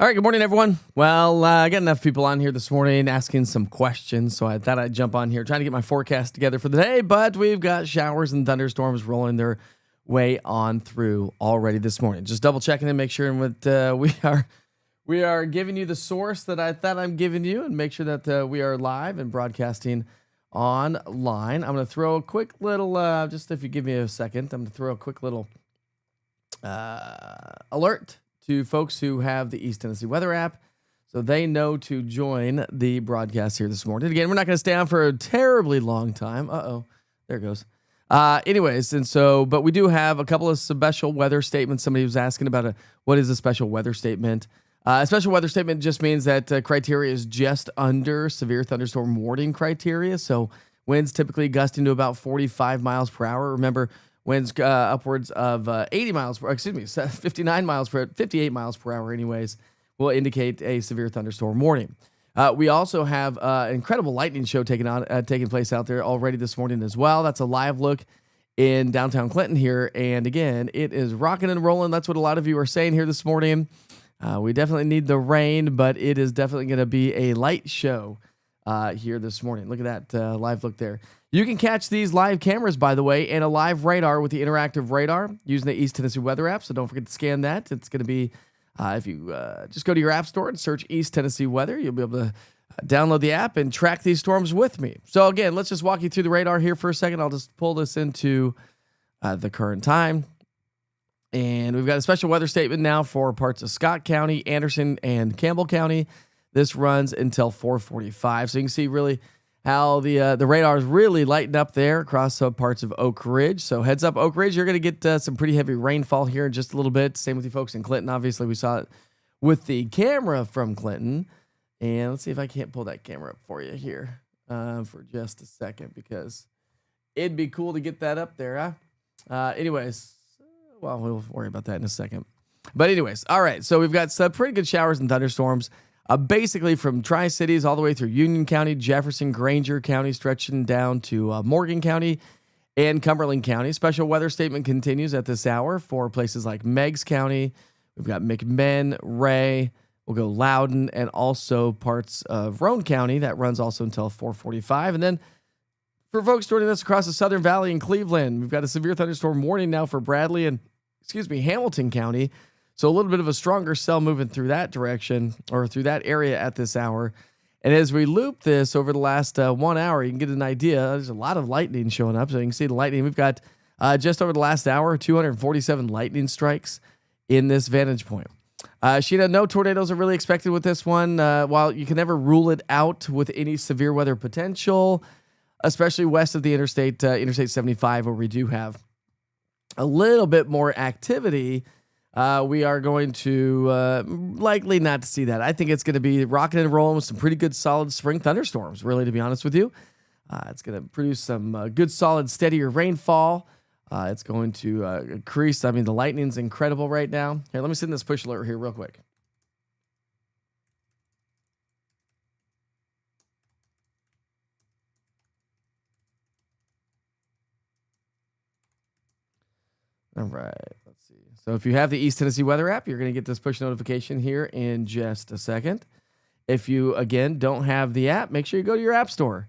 All right, good morning, everyone. Well, I got enough people on here this morning asking some questions, so I thought I'd jump on here trying to get my forecast together for the day, but we've got showers and thunderstorms rolling their way on through already this morning. Just double checking and make sure we are giving you the source that I thought I'm giving you, and make sure that we are live and broadcasting online. I'm going to throw a quick little, just if you give me a second, I'm going to throw a quick little alert to folks who have the East Tennessee Weather app, so they know to join the broadcast here this morning. Again, we're not going to stay on for a terribly long time. There it goes. But we do have a couple of special weather statements. Somebody was asking about what is a special weather statement. A special weather statement just means that criteria is just under severe thunderstorm warning criteria. So winds typically gusting to about 45 miles per hour. Remember, winds upwards of 58 miles per hour anyways, will indicate a severe thunderstorm warning. We also have an incredible lightning show taking place out there already this morning as well. That's a live look in downtown Clinton here. And again, it is rocking and rolling. That's what a lot of you are saying here this morning. We definitely need the rain, but it is definitely going to be a light show here this morning. Look at that live look there. You can catch these live cameras, by the way, and a live radar with the interactive radar using the East Tennessee Weather app. So don't forget to scan that. It's going to be, if you just go to your app store and search East Tennessee Weather, you'll be able to download the app and track these storms with me. So again, let's just walk you through the radar here for a second. I'll just pull this into the current time. And we've got a special weather statement now for parts of Scott County, Anderson, and Campbell County. This runs until 4:45. So you can see really how the radar is really lighting up there across parts of Oak Ridge. So heads up, Oak Ridge, you're going to get some pretty heavy rainfall here in just a little bit. Same with you folks in Clinton. Obviously, we saw it with the camera from Clinton. And let's see if I can't pull that camera up for you here for just a second, because it'd be cool to get that up there, huh? Well, we'll worry about that in a second. But anyways, all right. So we've got some pretty good showers and thunderstorms, basically from Tri-Cities all the way through Union County, Jefferson, Granger County, stretching down to Morgan County and Cumberland County. Special weather statement continues at this hour for places like Meigs County. We've got McMinn, Ray. We'll go Loudoun, and also parts of Roane County. That runs also until 4:45. And then for folks joining us across the Southern Valley in Cleveland, we've got a severe thunderstorm warning now for Bradley and Hamilton County. So a little bit of a stronger cell moving through that direction or through that area at this hour. And as we loop this over the last 1 hour, you can get an idea. There's a lot of lightning showing up. So you can see the lightning. We've got just over the last hour, 247 lightning strikes in this vantage point. Sheena, no tornadoes are really expected with this one. While you can never rule it out with any severe weather potential, especially west of the Interstate 75, where we do have a little bit more activity, we are going to likely not to see that. I think it's going to be rocking and rolling with some pretty good solid spring thunderstorms, really, to be honest with you. It's going to produce some good solid steadier rainfall. It's going to increase. I mean, the lightning's incredible right now. Here, let me send this push alert here real quick. All right, let's see. So if you have the East Tennessee Weather app, you're going to get this push notification here in just a second. If you, again, don't have the app, make sure you go to your app store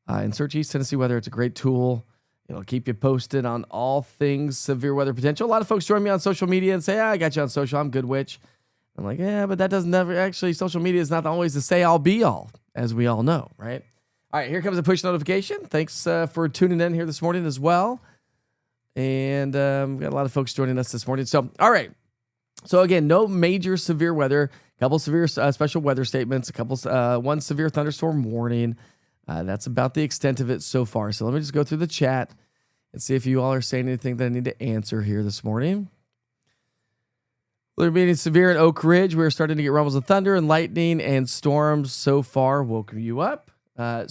and search East Tennessee Weather. It's a great tool. It'll keep you posted on all things severe weather potential. A lot of folks join me on social media and say, I got you on social. I'm good, witch. I'm like, yeah, but that doesn't ever actually, social media is not always the say all be all, as we all know, right? All right, here comes a push notification. Thanks for tuning in here this morning as well. And we've got a lot of folks joining us this morning. So, all right. So, again, no major severe weather, a couple severe special weather statements, one severe thunderstorm warning. That's about the extent of it so far. So, let me just go through the chat and see if you all are saying anything that I need to answer here this morning. Will there be any severe in Oak Ridge? We're starting to get rumbles of thunder and lightning, and storms so far woke you up. And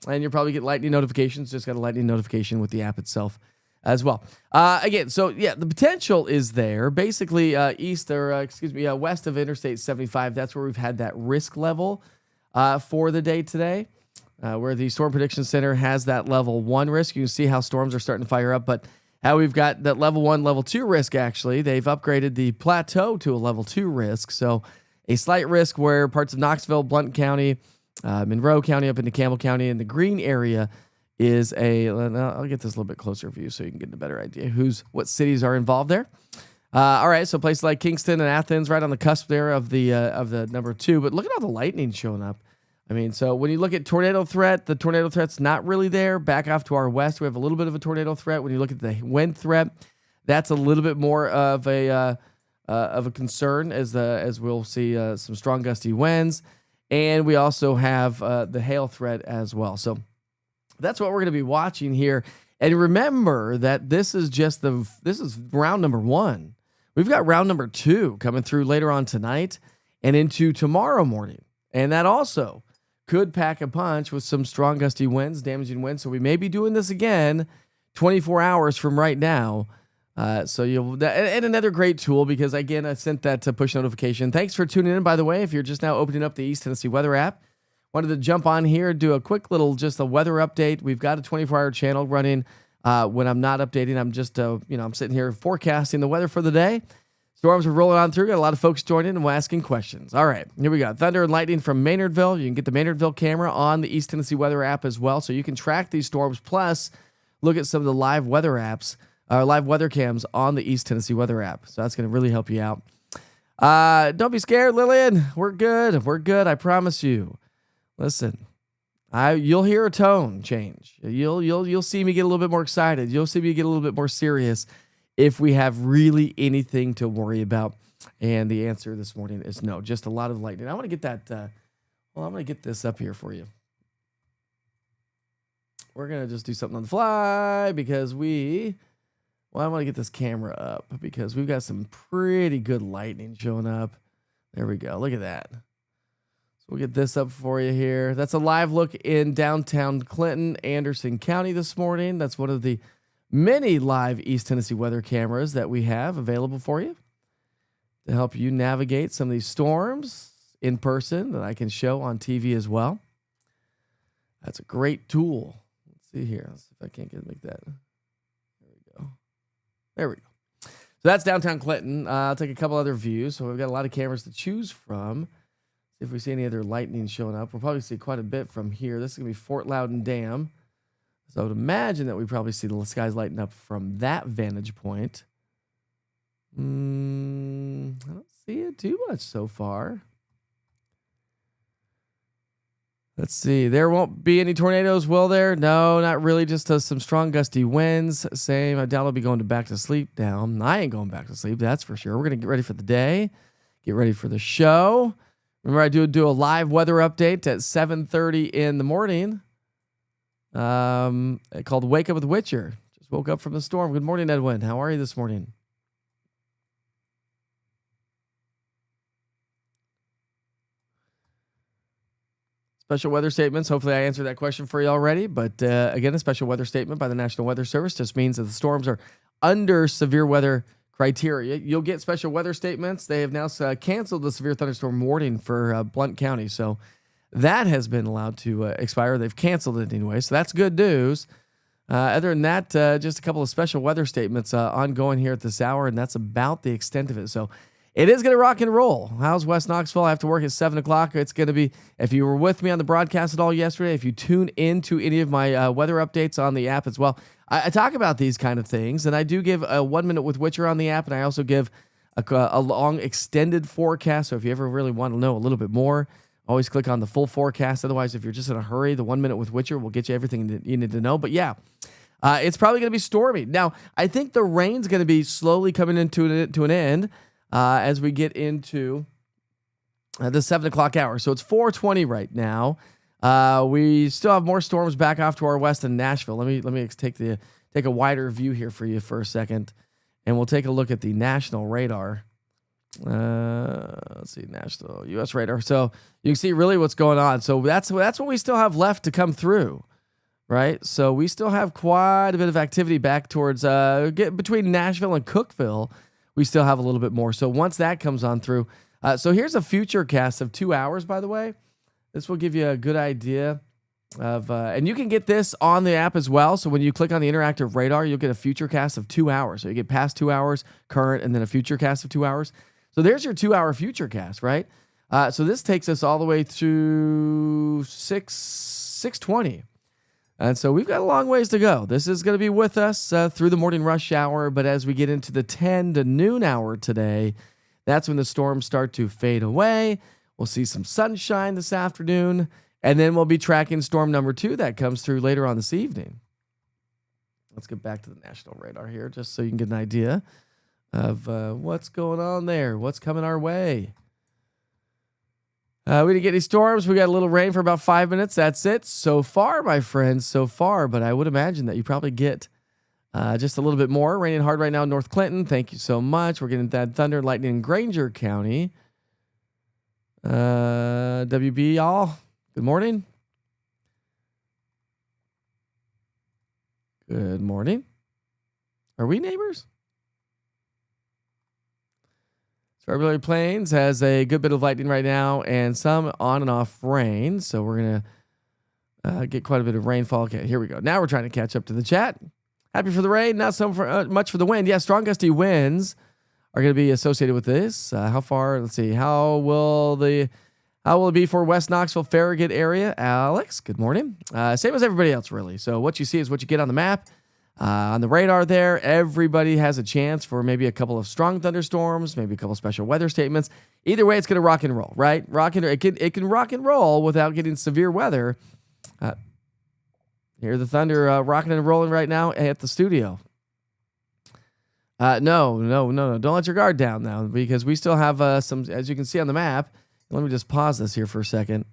you'll probably get lightning notifications. Just got a lightning notification with the app itself as well. The potential is there. Basically, west of Interstate 75, that's where we've had that risk level for the day today, where the Storm Prediction Center has that level 1 risk. You can see how storms are starting to fire up, but how we've got that level 1, level 2 risk, actually. They've upgraded the plateau to a level 2 risk, so a slight risk where parts of Knoxville, Blount County, Monroe County up into Campbell County, and the green area is I'll get this a little bit closer for you so you can get a better idea what cities are involved there. All right, so places like Kingston and Athens, right on the cusp there of the number 2. But look at all the lightning showing up. I mean, so when you look at tornado threat, the tornado threat's not really there. Back off to our west, we have a little bit of a tornado threat. When you look at the wind threat, that's a little bit more of a concern as we'll see some strong gusty winds, and we also have the hail threat as well. So that's what we're going to be watching here. And remember that this is round number 1. We've got round number 2 coming through later on tonight and into tomorrow morning. And that also could pack a punch with some strong gusty winds, damaging winds. So we may be doing this again 24 hours from right now. And another great tool, because again, I sent that to push notification. Thanks for tuning in, by the way. If you're just now opening up the East Tennessee Weather app, wanted to jump on here, do a quick little, just a weather update. We've got a 24-hour channel running. When I'm not updating, I'm just, I'm sitting here forecasting the weather for the day. Storms are rolling on through. Got a lot of folks joining and asking questions. All right, here we go. Thunder and lightning from Maynardville. You can get the Maynardville camera on the East Tennessee Weather app as well, so you can track these storms. Plus, look at some of the live weather apps, live weather cams on the East Tennessee Weather app. So that's going to really help you out. Don't be scared, Lillian. We're good. We're good. I promise you. Listen, you'll hear a tone change. You'll see me get a little bit more excited. You'll see me get a little bit more serious if we have really anything to worry about. And the answer this morning is no, just a lot of lightning. I want to get that. I'm going to get this up here for you. We're going to just do something on the fly because I want to get this camera up because we've got some pretty good lightning showing up. There we go. Look at that. We'll get this up for you here. That's a live look in downtown Clinton, Anderson County this morning. That's one of the many live East Tennessee weather cameras that we have available for you to help you navigate some of these storms in person that I can show on TV as well. That's a great tool. Let's see here. Let's see if I can't make that. There we go. So that's downtown Clinton. I'll take a couple other views. So we've got a lot of cameras to choose from. If we see any other lightning showing up, we'll probably see quite a bit from here. This is going to be Fort Loudon Dam. So I would imagine that we probably see the skies lighting up from that vantage point. I don't see it too much so far. Let's see. There won't be any tornadoes, will there? No, not really. Just some strong gusty winds. Same. I doubt I'll be going back to sleep down. I ain't going back to sleep, that's for sure. We're going to get ready for the day. Get ready for the show. Remember, I do a live weather update at 7:30 in the morning called Wake Up with Witcher. Just woke up from the storm. Good morning, Edwin. How are you this morning? Special weather statements. Hopefully, I answered that question for you already. But again, a special weather statement by the National Weather Service just means that the storms are under severe weather criteria. You'll get special weather statements. They have now canceled the severe thunderstorm warning for Blount County. So that has been allowed to expire. They've canceled it anyway. So that's good news. Other than that, just a couple of special weather statements ongoing here at this hour, and that's about the extent of it. So it is going to rock and roll. How's West Knoxville? I have to work at 7 o'clock. It's going to be, if you were with me on the broadcast at all yesterday, if you tune into any of my weather updates on the app as well, I talk about these kind of things, and I do give a 1 minute with Witcher on the app, and I also give a long extended forecast. So if you ever really want to know a little bit more, always click on the full forecast. Otherwise, if you're just in a hurry, the 1 minute with Witcher will get you everything that you need to know. But yeah, it's probably going to be stormy. Now, I think the rain's going to be slowly coming into an end as we get into the 7 o'clock hour. So it's 4:20 right now. We still have more storms back off to our west in Nashville. Let me take a wider view here for you for a second, and we'll take a look at the national radar. Let's see, national U.S. radar. So you can see really what's going on. So that's what we still have left to come through, right? So we still have quite a bit of activity back towards between Nashville and Cookeville. We still have a little bit more. So once that comes on through, so here's a future cast of 2 hours, by the way. This will give you a good idea of, and you can get this on the app as well. So when you click on the interactive radar, you'll get a future cast of 2 hours. So you get past 2 hours, current, and then a future cast of 2 hours. So there's your 2 hour future cast, right? So this takes us all the way through 6:20. And so we've got a long ways to go. This is going to be with us through the morning rush hour. But as we get into the 10 to noon hour today, that's when the storms start to fade away. We'll see some sunshine this afternoon. And then we'll be tracking storm number 2 that comes through later on this evening. Let's get back to the national radar here just so you can get an idea of what's going on there, what's coming our way. We didn't get any storms. We got a little rain for about 5 minutes. That's it so far, my friends, so far. But I would imagine that you probably get just a little bit more. Raining hard right now in North Clinton. Thank you so much. We're getting that thunder and lightning in Granger County. WB, y'all. Good morning. Good morning. Are we neighbors? Strawberry Plains has a good bit of lightning right now and some on and off rain. So we're going to get quite a bit of rainfall. Okay, here we go. Now we're trying to catch up to the chat. Happy for the rain, not so much for the wind. Yeah, strong gusty winds are going to be associated with this. How far? Let's see. How will it be for West Knoxville, Farragut area? Alex, good morning. Same as everybody else, really. So what you see is what you get on the map. On the radar there, everybody has a chance for maybe a couple of strong thunderstorms, maybe a couple of special weather statements. Either way, it's going to rock and roll, right? It can rock and roll without getting severe weather. Hear the thunder rocking and rolling right now at the studio. No. Don't let your guard down now because we still have some, as you can see on the map. Let me just pause this here for a second.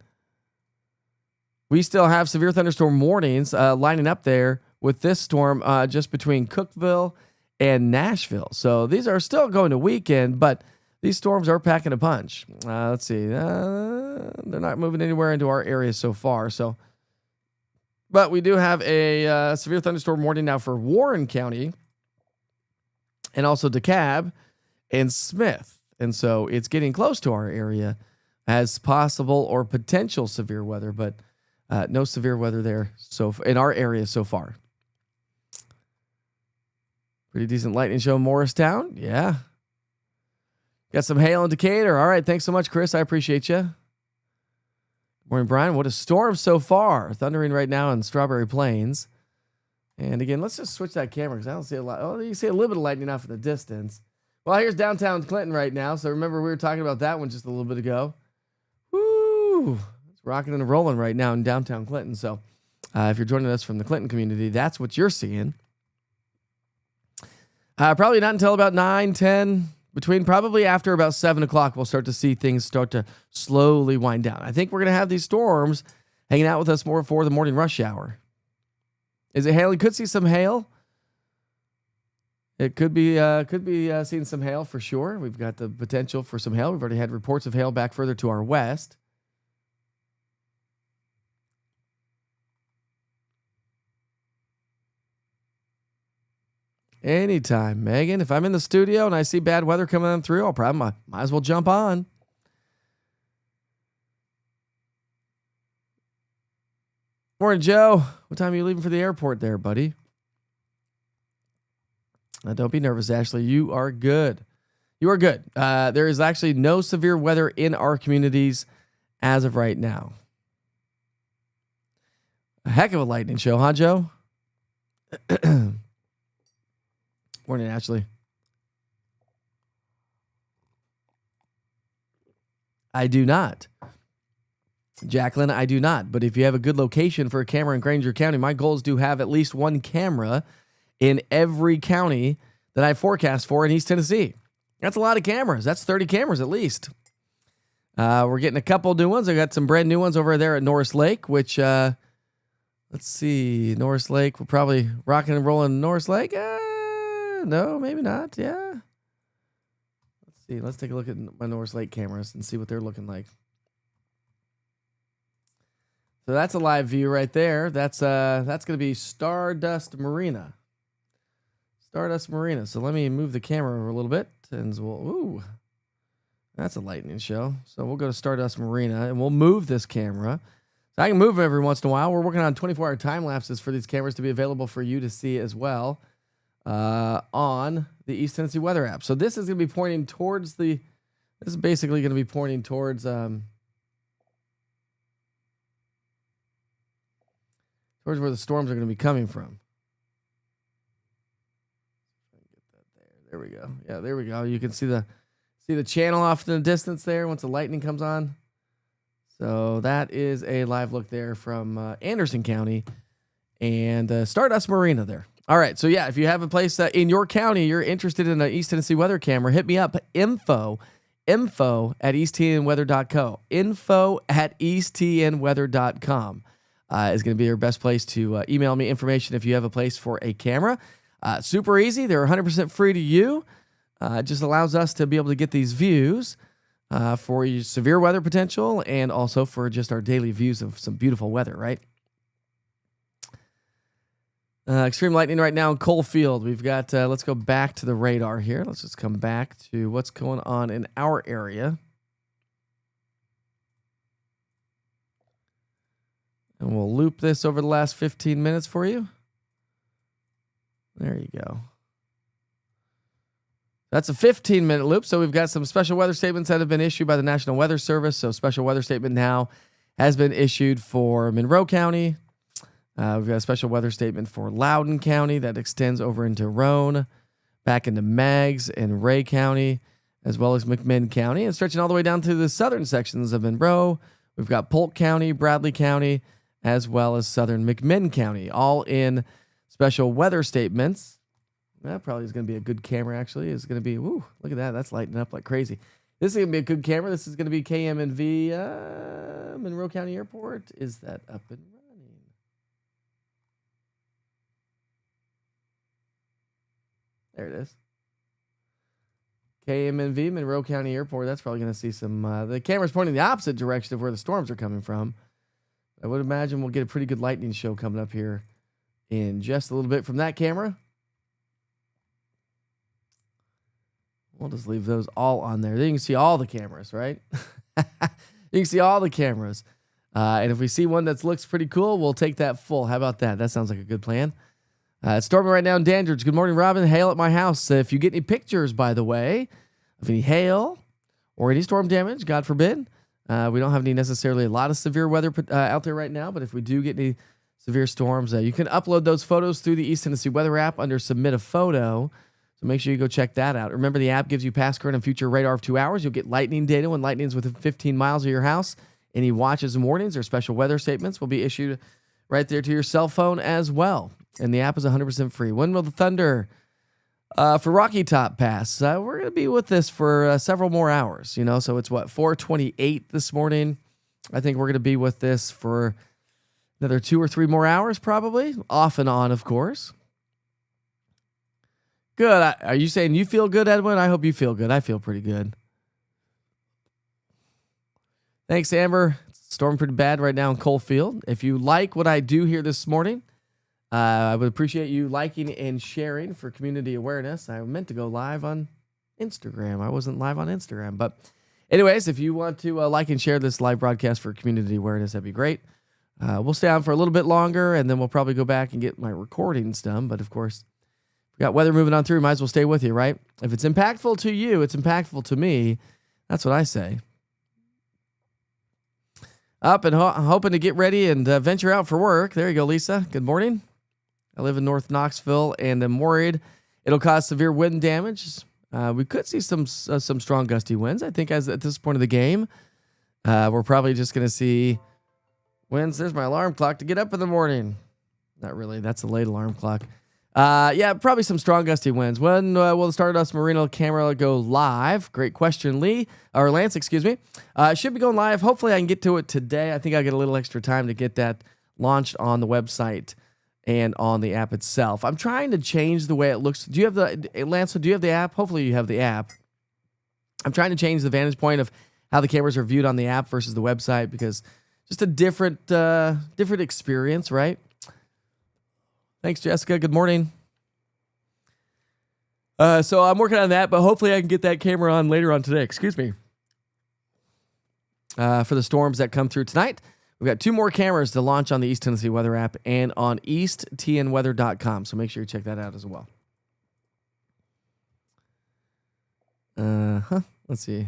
We still have severe thunderstorm warnings lining up there with this storm just between Cookeville and Nashville. So these are still going to weekend, but these storms are packing a punch. Let's see. They're not moving anywhere into our area so far. But we do have a severe thunderstorm warning now for Warren County and also DeKalb and Smith. And so it's getting close to our area as possible or potential severe weather, but no severe weather there in our area so far. Pretty decent lightning show in Morristown. Yeah. Got some hail in Decatur. All right. Thanks so much, Chris. I appreciate you. Morning, Brian. What a storm so far. Thundering right now in Strawberry Plains. And again, let's just switch that camera because I don't see a lot. Oh, you see a little bit of lightning off in the distance. Well, here's downtown Clinton right now. So remember, we were talking about that one just a little bit ago. Woo! It's rocking and rolling right now in downtown Clinton. So if you're joining us from the Clinton community, that's what you're seeing. Probably not until about 9, 10, between probably after about 7 o'clock, we'll start to see things start to slowly wind down. I think we're going to have these storms hanging out with us more for the morning rush hour. Is it hail? You could see some hail. It could be seeing some hail for sure. We've got the potential for some hail. We've already had reports of hail back further to our west. Anytime, Megan. If I'm in the studio and I see bad weather coming on through, I'll probably might as well jump on. Morning, Joe. What time are you leaving for the airport there, buddy? Don't be nervous, Ashley. You are good. You are good. There is actually no severe weather in our communities as of right now. A heck of a lightning show, huh, Joe? Morning, Ashley. I do not. Jacqueline, I do not. But if you have a good location for a camera in Granger County, my goal is to have at least one camera in every county that I forecast for in East Tennessee. That's a lot of cameras. That's 30 cameras at least. We're getting a couple new ones. I got some brand new ones over there at Norris Lake, which, let's see, Norris Lake. We're probably rocking and rolling Norris Lake. No, maybe not. Yeah. Let's see. Let's take a look at my Norris Lake cameras and see what they're looking like. So that's a live view right there. That's going to be Stardust Marina. Stardust Marina. So let me move the camera over a little bit, and ooh, that's a lightning show. So we'll go to Stardust Marina, and we'll move this camera. So I can move it every once in a while. We're working on 24-hour time lapses for these cameras to be available for you to see as well on the East Tennessee Weather app. So this is going to be pointing towards the This is basically going to be pointing towards towards where the storms are going to be coming from. There we go. Yeah, there we go. You can see the channel off in the distance there once the lightning comes on. So that is a live look there from Anderson County and Stardust Marina there. All right. So, yeah, if you have a place in your county, you're interested in an East Tennessee weather camera, hit me up. Info at eastTNweather.co. Info at eastTNweather.com is going to be your best place to email me information if you have a place for a camera. Super easy. They're 100% free to you. It just allows us to be able to get these views for your severe weather potential and also for just our daily views of some beautiful weather, right? Extreme lightning right now in Coalfield. We've got, let's go back to the radar here. Let's just come back to what's going on in our area. And we'll loop this over the last 15 minutes for you. There you go. That's a 15-minute loop. So we've got some special weather statements that have been issued by the National Weather Service. So special weather statement now has been issued for Monroe County. We've got a special weather statement for Loudoun County that extends over into Roane, back into Meigs and Ray County, as well as McMinn County, and stretching all the way down to the southern sections of Monroe. We've got Polk County, Bradley County, as well as southern McMinn County, all in special weather statements. That probably is going to be a good camera, actually. It's going to be, woo, look at that. That's lighting up like crazy. This is going to be a good camera. This is going to be KMNV, Monroe County Airport. Is that up and running? There it is. KMNV, Monroe County Airport. That's probably going to see some, the camera's pointing the opposite direction of where the storms are coming from. I would imagine we'll get a pretty good lightning show coming up here in just a little bit from that camera. We'll just leave those all on there. Then you can see all the cameras, right? You can see all the cameras. And if we see one that looks pretty cool, we'll take that full. How about that? That sounds like a good plan. It's storming right now in Dandridge. Good morning, Robin. Hail at my house. If you get any pictures, by the way, of any hail or any storm damage, God forbid, we don't have any necessarily a lot of severe weather out there right now, but if we do get any severe storms, you can upload those photos through the East Tennessee Weather app under Submit a Photo. So make sure you go check that out. Remember, the app gives you past, current, and future radar of 2 hours. You'll get lightning data when lightning is within 15 miles of your house. Any watches and warnings or special weather statements will be issued right there to your cell phone as well. And the app is 100% free. When will the thunder for Rocky Top pass? We're going to be with this for several more hours. So it's 4:28 this morning. I think we're going to be with this for another 2 or 3 more hours, probably. Off and on, of course. Good. Are you saying you feel good, Edwin? I hope you feel good. I feel pretty good. Thanks, Amber. It's storming pretty bad right now in Coalfield. If you like what I do here this morning, I would appreciate you liking and sharing for community awareness. I meant to go live on Instagram. I wasn't live on Instagram. But anyways, if you want to like and share this live broadcast for community awareness, that'd be great. We'll stay on for a little bit longer, and then we'll probably go back and get my recordings done. But, of course, we got weather moving on through. Might as well stay with you, right? If it's impactful to you, it's impactful to me. That's what I say. Up and hoping to get ready and venture out for work. There you go, Lisa. Good morning. I live in North Knoxville, and I'm worried it'll cause severe wind damage. We could see some strong gusty winds. I think at this point of the game, we're probably just going to see winds. There's my alarm clock to get up in the morning. Not really. That's a late alarm clock. Yeah, probably some strong gusty winds. When will the Stardust Marina camera go live? Great question, Lance, excuse me. Should be going live. Hopefully I can get to it today. I think I'll get a little extra time to get that launched on the website and on the app itself. I'm trying to change the way it looks. Do you have Lance, do you have the app? Hopefully you have the app. I'm trying to change the vantage point of how the cameras are viewed on the app versus the website, because just a different experience, right? Thanks, Jessica. Good morning. So I'm working on that, but hopefully I can get that camera on later on today. Excuse me. For the storms that come through tonight. We've got 2 more cameras to launch on the East Tennessee Weather app and on eastTNweather.com. So make sure you check that out as well. Let's see.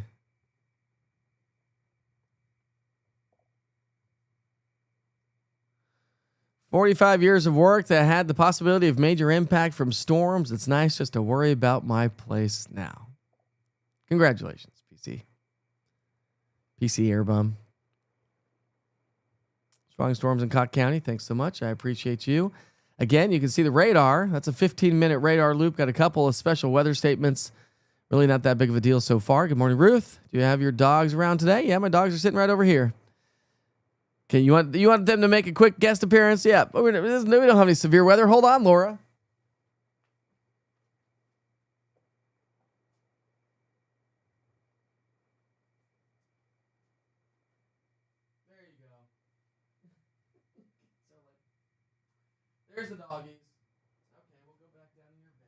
45 years of work that had the possibility of major impact from storms. It's nice just to worry about my place now. Congratulations, PC. PC Airbum. Strong storms in Cott County. Thanks so much. I appreciate you. Again, you can see the radar. That's a 15-minute radar loop. Got a couple of special weather statements. Really not that big of a deal so far. Good morning, Ruth. Do you have your dogs around today? Yeah, my dogs are sitting right over here. Okay, you want them to make a quick guest appearance? Yeah, but we don't have any severe weather. Hold on, Laura. There you go. There's the doggies. Okay, we'll go back down to your bed.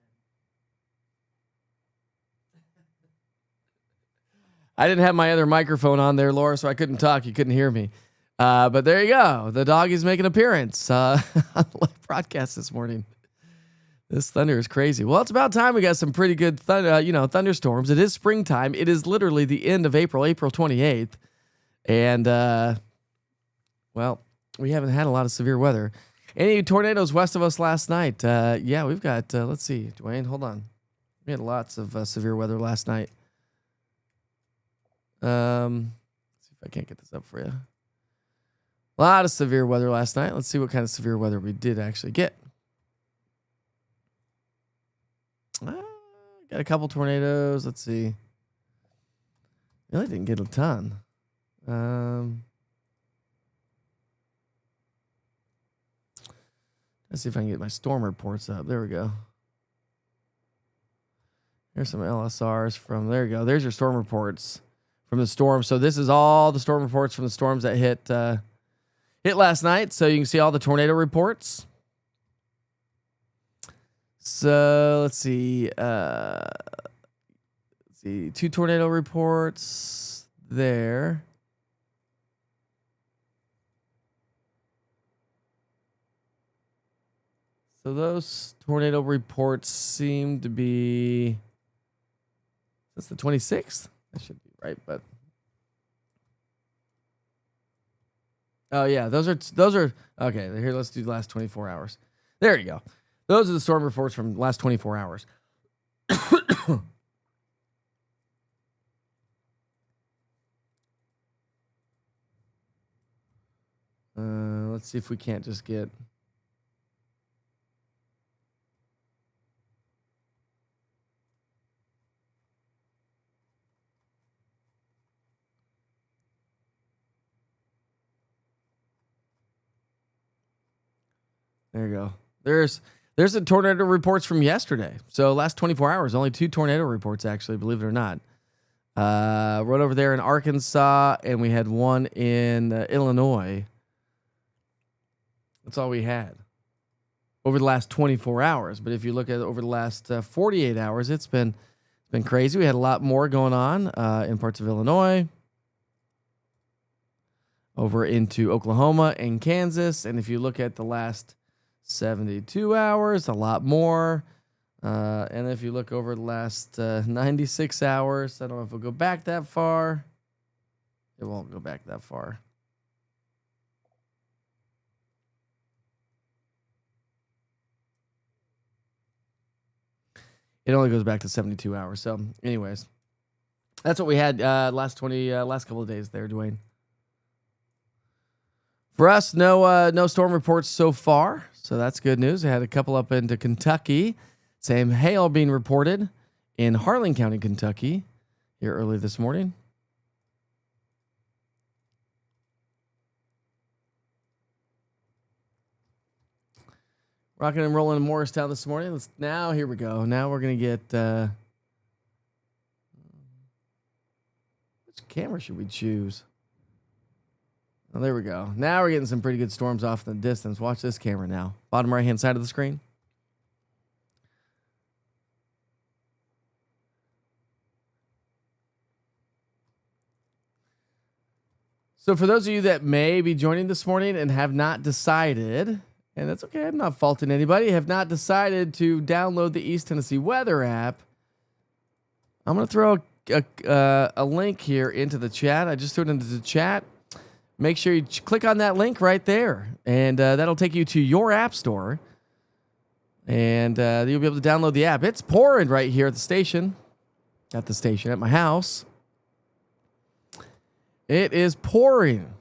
I didn't have my other microphone on there, Laura, so I couldn't talk. You couldn't hear me. But there you go. The doggies make an appearance on the live broadcast this morning. This thunder is crazy. Well, it's about time we got some pretty good thunderstorms. It is springtime. It is literally the end of April 28th. And, well, we haven't had a lot of severe weather. Any tornadoes west of us last night? Yeah, we've got, let's see, Dwayne, hold on. We had lots of severe weather last night. Let's see if I can't get this up for you. A lot of severe weather last night. Let's see what kind of severe weather we did actually get. Got a couple tornadoes. Let's see. Really didn't get a ton. Let's see if I can get my storm reports up. There we go. Here's some LSRs from, there you go. There's your storm reports from the storm. So this is all the storm reports from the storms that hit last night. So you can see all the tornado reports. So let's see. Two tornado reports there. So those tornado reports seem to be, that's the 26th. That should be right, but oh yeah, those are okay. Here, let's do the last 24 hours. There you go. Those are the storm reports from the last 24 hours. Let's see if we can't just get. There you go. There's the tornado reports from yesterday. So last 24 hours, only 2 tornado reports actually, believe it or not. Right over there in Arkansas, and we had one in Illinois. That's all we had over the last 24 hours. But if you look at it over the last 48 hours, it's been crazy. We had a lot more going on in parts of Illinois, over into Oklahoma and Kansas. And if you look at the last 72 hours, a lot more. And if you look over the last 96 hours, I don't know if it'll go back that far. It won't go back that far. It only goes back to 72 hours. So anyways, that's what we had last couple of days there, Dwayne. For us, no storm reports so far, so that's good news. I had a couple up into Kentucky. Same hail being reported in Harlan County, Kentucky, here early this morning. Rocking and rolling in Morristown this morning. Here we go. Now we're going to get... which camera should we choose? Oh, there we go. Now we're getting some pretty good storms off in the distance. Watch this camera now. Bottom right-hand side of the screen. So for those of you that may be joining this morning and have not decided, and that's okay, I'm not faulting anybody, have not decided to download the East Tennessee Weather app, I'm going to throw a link here into the chat. I just threw it into the chat. make sure you click on that link right there, and that'll take you to your app store, and you'll be able to download the app. It's pouring right here at the station, at my house. It is pouring.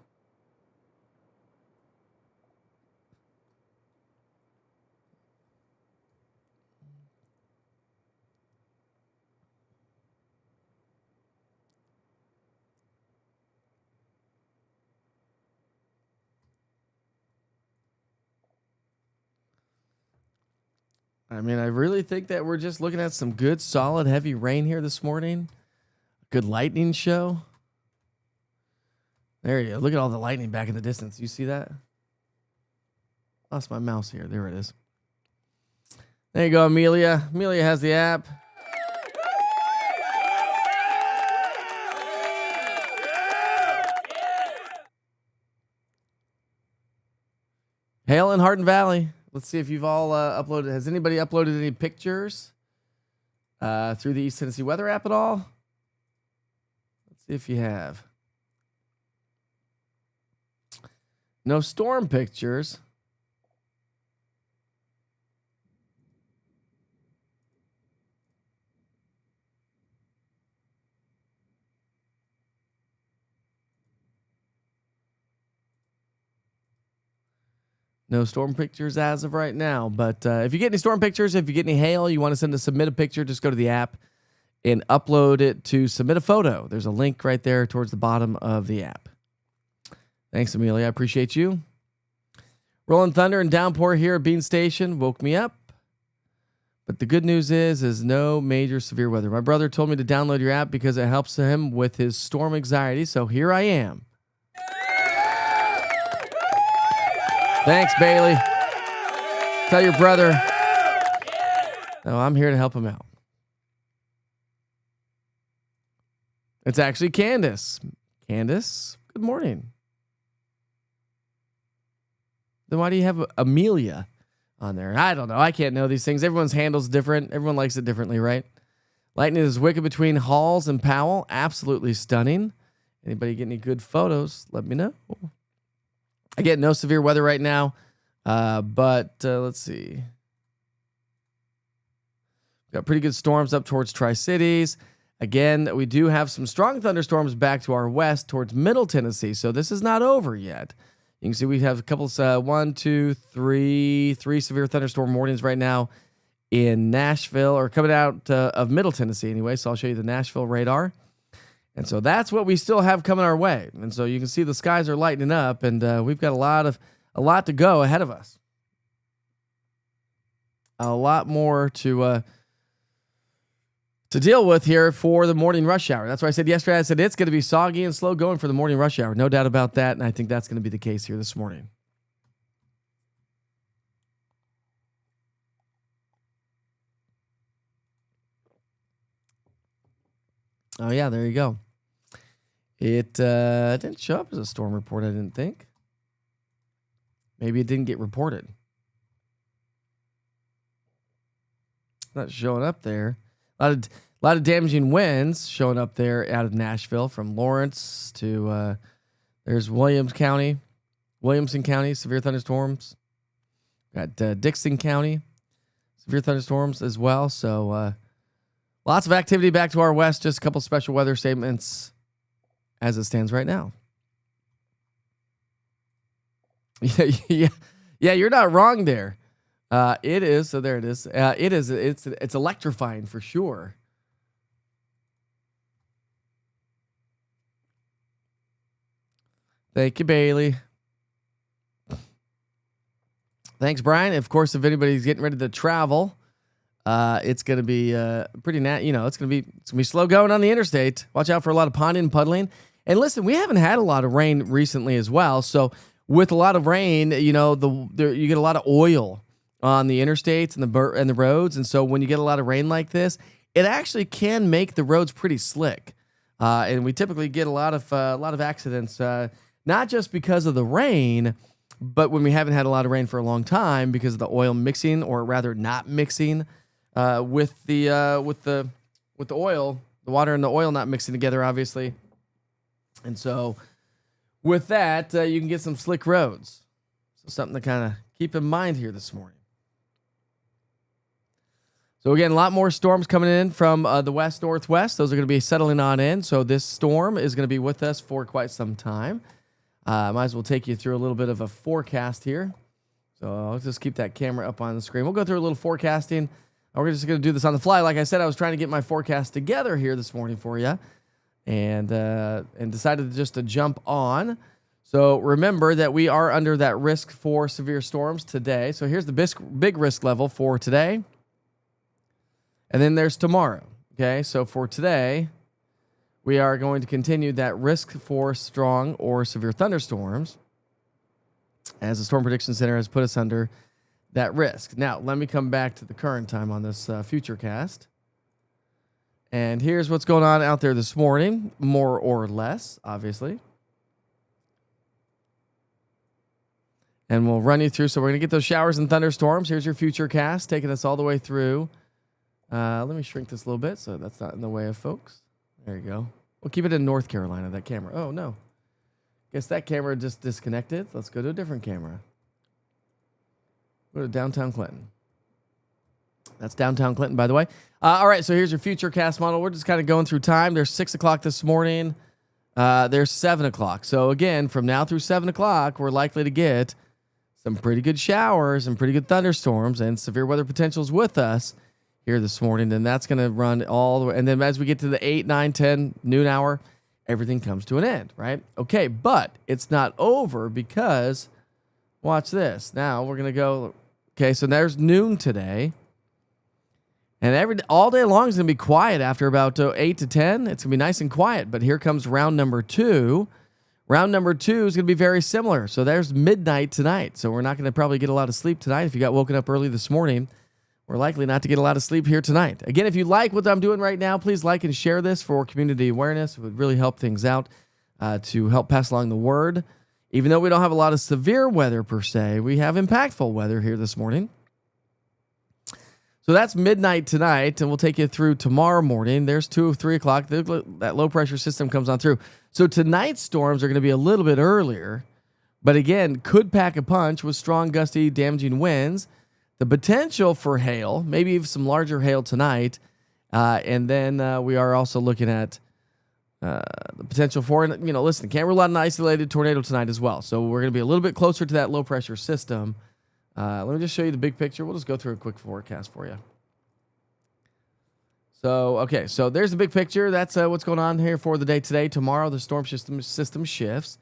I mean, I really think that we're just looking at some good, solid, heavy rain here this morning. Good lightning show. There you go. Look at all the lightning back in the distance. You see that? Lost my mouse here. There it is. There you go, Amelia. Amelia has the app. Hail in Hardin Valley. Let's see if you've all uploaded. Has anybody uploaded any pictures through the East Tennessee Weather app at all? Let's see if you have. No storm pictures. No storm pictures as of right now. But if you get any storm pictures, if you get any hail, you want to send a submit a picture, just go to the app and upload it to submit a photo. There's a link right there towards the bottom of the app. Thanks, Amelia. I appreciate you. Rolling thunder and downpour here at Bean Station woke me up. But the good news is no major severe weather. My brother told me to download your app because it helps him with his storm anxiety. So here I am. Thanks, Bailey. Tell your brother. No, I'm here to help him out. It's actually Candace. Candace, good morning. Then why do you have Amelia on there? I don't know. I can't know these things. Everyone's handle's different. Everyone likes it differently, right? Lightning is wicked between Halls and Powell. Absolutely stunning. Anybody get any good photos? Let me know. Again, no severe weather right now, but let's see. Got pretty good storms up towards Tri-Cities. Again, we do have some strong thunderstorms back to our west towards Middle Tennessee, so this is not over yet. You can see we have a couple, three severe thunderstorm warnings right now in Nashville, or coming out of Middle Tennessee anyway, so I'll show you the Nashville radar. And so that's what we still have coming our way. And so you can see the skies are lightening up, and we've got a lot to go ahead of us. A lot more to deal with here for the morning rush hour. That's why I said yesterday, I said it's going to be soggy and slow going for the morning rush hour. No doubt about that, and I think that's going to be the case here this morning. Oh, yeah, there you go. It didn't show up as a storm report, I didn't think. Maybe it didn't get reported. Not showing up there. A lot of damaging winds showing up there out of Nashville, from Lawrence to there's Williamson County, severe thunderstorms. Got Dixon County, severe thunderstorms as well. So lots of activity back to our west. Just a couple special weather statements as it stands right now. Yeah, you're not wrong there. It is. So there it is. It is. It's electrifying for sure. Thank you, Bailey. Thanks, Brian. Of course, if anybody's getting ready to travel, it's going to be pretty it's going to be slow going on the interstate. Watch out for a lot of ponding and puddling. And listen, we haven't had a lot of rain recently as well. So with a lot of rain, you get a lot of oil on the interstates and the roads. And so when you get a lot of rain like this, it actually can make the roads pretty slick. And we typically get a lot of accidents, not just because of the rain, but when we haven't had a lot of rain for a long time because of the oil mixing, or rather not mixing with the oil, the water and the oil not mixing together, obviously. And so With that, you can get some slick roads. So something to kind of keep in mind here this morning. So again, a lot more storms coming in from the west northwest. Those are going to be settling on in. So this storm is going to be with us for quite some time. Might as well take you through a little bit of a forecast here. So I'll just keep that camera up on the screen. We'll go through a little forecasting. We're just going to do this on the fly. Like I said, I was trying to get my forecast together here this morning for you, and decided just to jump on. So remember that we are under that risk for severe storms today. So here's the big risk level for today. And then there's tomorrow. Okay, so for today, we are going to continue that risk for strong or severe thunderstorms, as the Storm Prediction Center has put us under that risk. Now, let me come back to the current time on this future cast. And here's what's going on out there this morning, more or less, obviously. And we'll run you through. So we're going to get those showers and thunderstorms. Here's your future cast, taking us all the way through. Let me shrink this a little bit so that's not in the way of folks. There you go. We'll keep it in North Carolina, that camera. Oh, no. Guess that camera just disconnected. Let's go to a different camera. Go to downtown Clinton. That's downtown Clinton, by the way. All right, so here's your future cast model. We're just kind of going through time. There's 6 o'clock this morning. There's 7 o'clock. So, again, from now through 7 o'clock, we're likely to get some pretty good showers and pretty good thunderstorms and severe weather potentials with us here this morning. And that's going to run all the way. And then as we get to the 8, 9, 10, noon hour, everything comes to an end, right? Okay, but it's not over because, watch this. Now we're going to go, okay, so there's noon today. And all day long is going to be quiet after about 8 to 10. It's going to be nice and quiet. But here comes round number 2. Round number 2 is going to be very similar. So there's midnight tonight. So we're not going to probably get a lot of sleep tonight. If you got woken up early this morning, we're likely not to get a lot of sleep here tonight. Again, if you like what I'm doing right now, please like and share this for community awareness. It would really help things out to help pass along the word. Even though we don't have a lot of severe weather per se, we have impactful weather here this morning. So that's midnight tonight, and we'll take you through tomorrow morning. There's 2 or 3 o'clock. That low-pressure system comes on through. So tonight's storms are going to be a little bit earlier, but again, could pack a punch with strong, gusty, damaging winds. The potential for hail, maybe even some larger hail tonight. And then we are also looking at the potential for, listen, can't rule out an isolated tornado tonight as well. So we're going to be a little bit closer to that low-pressure system. Let me just show you the big picture. We'll just go through a quick forecast for you. So, okay, so there's the big picture. That's what's going on here for the day today. Tomorrow, the storm system shifts.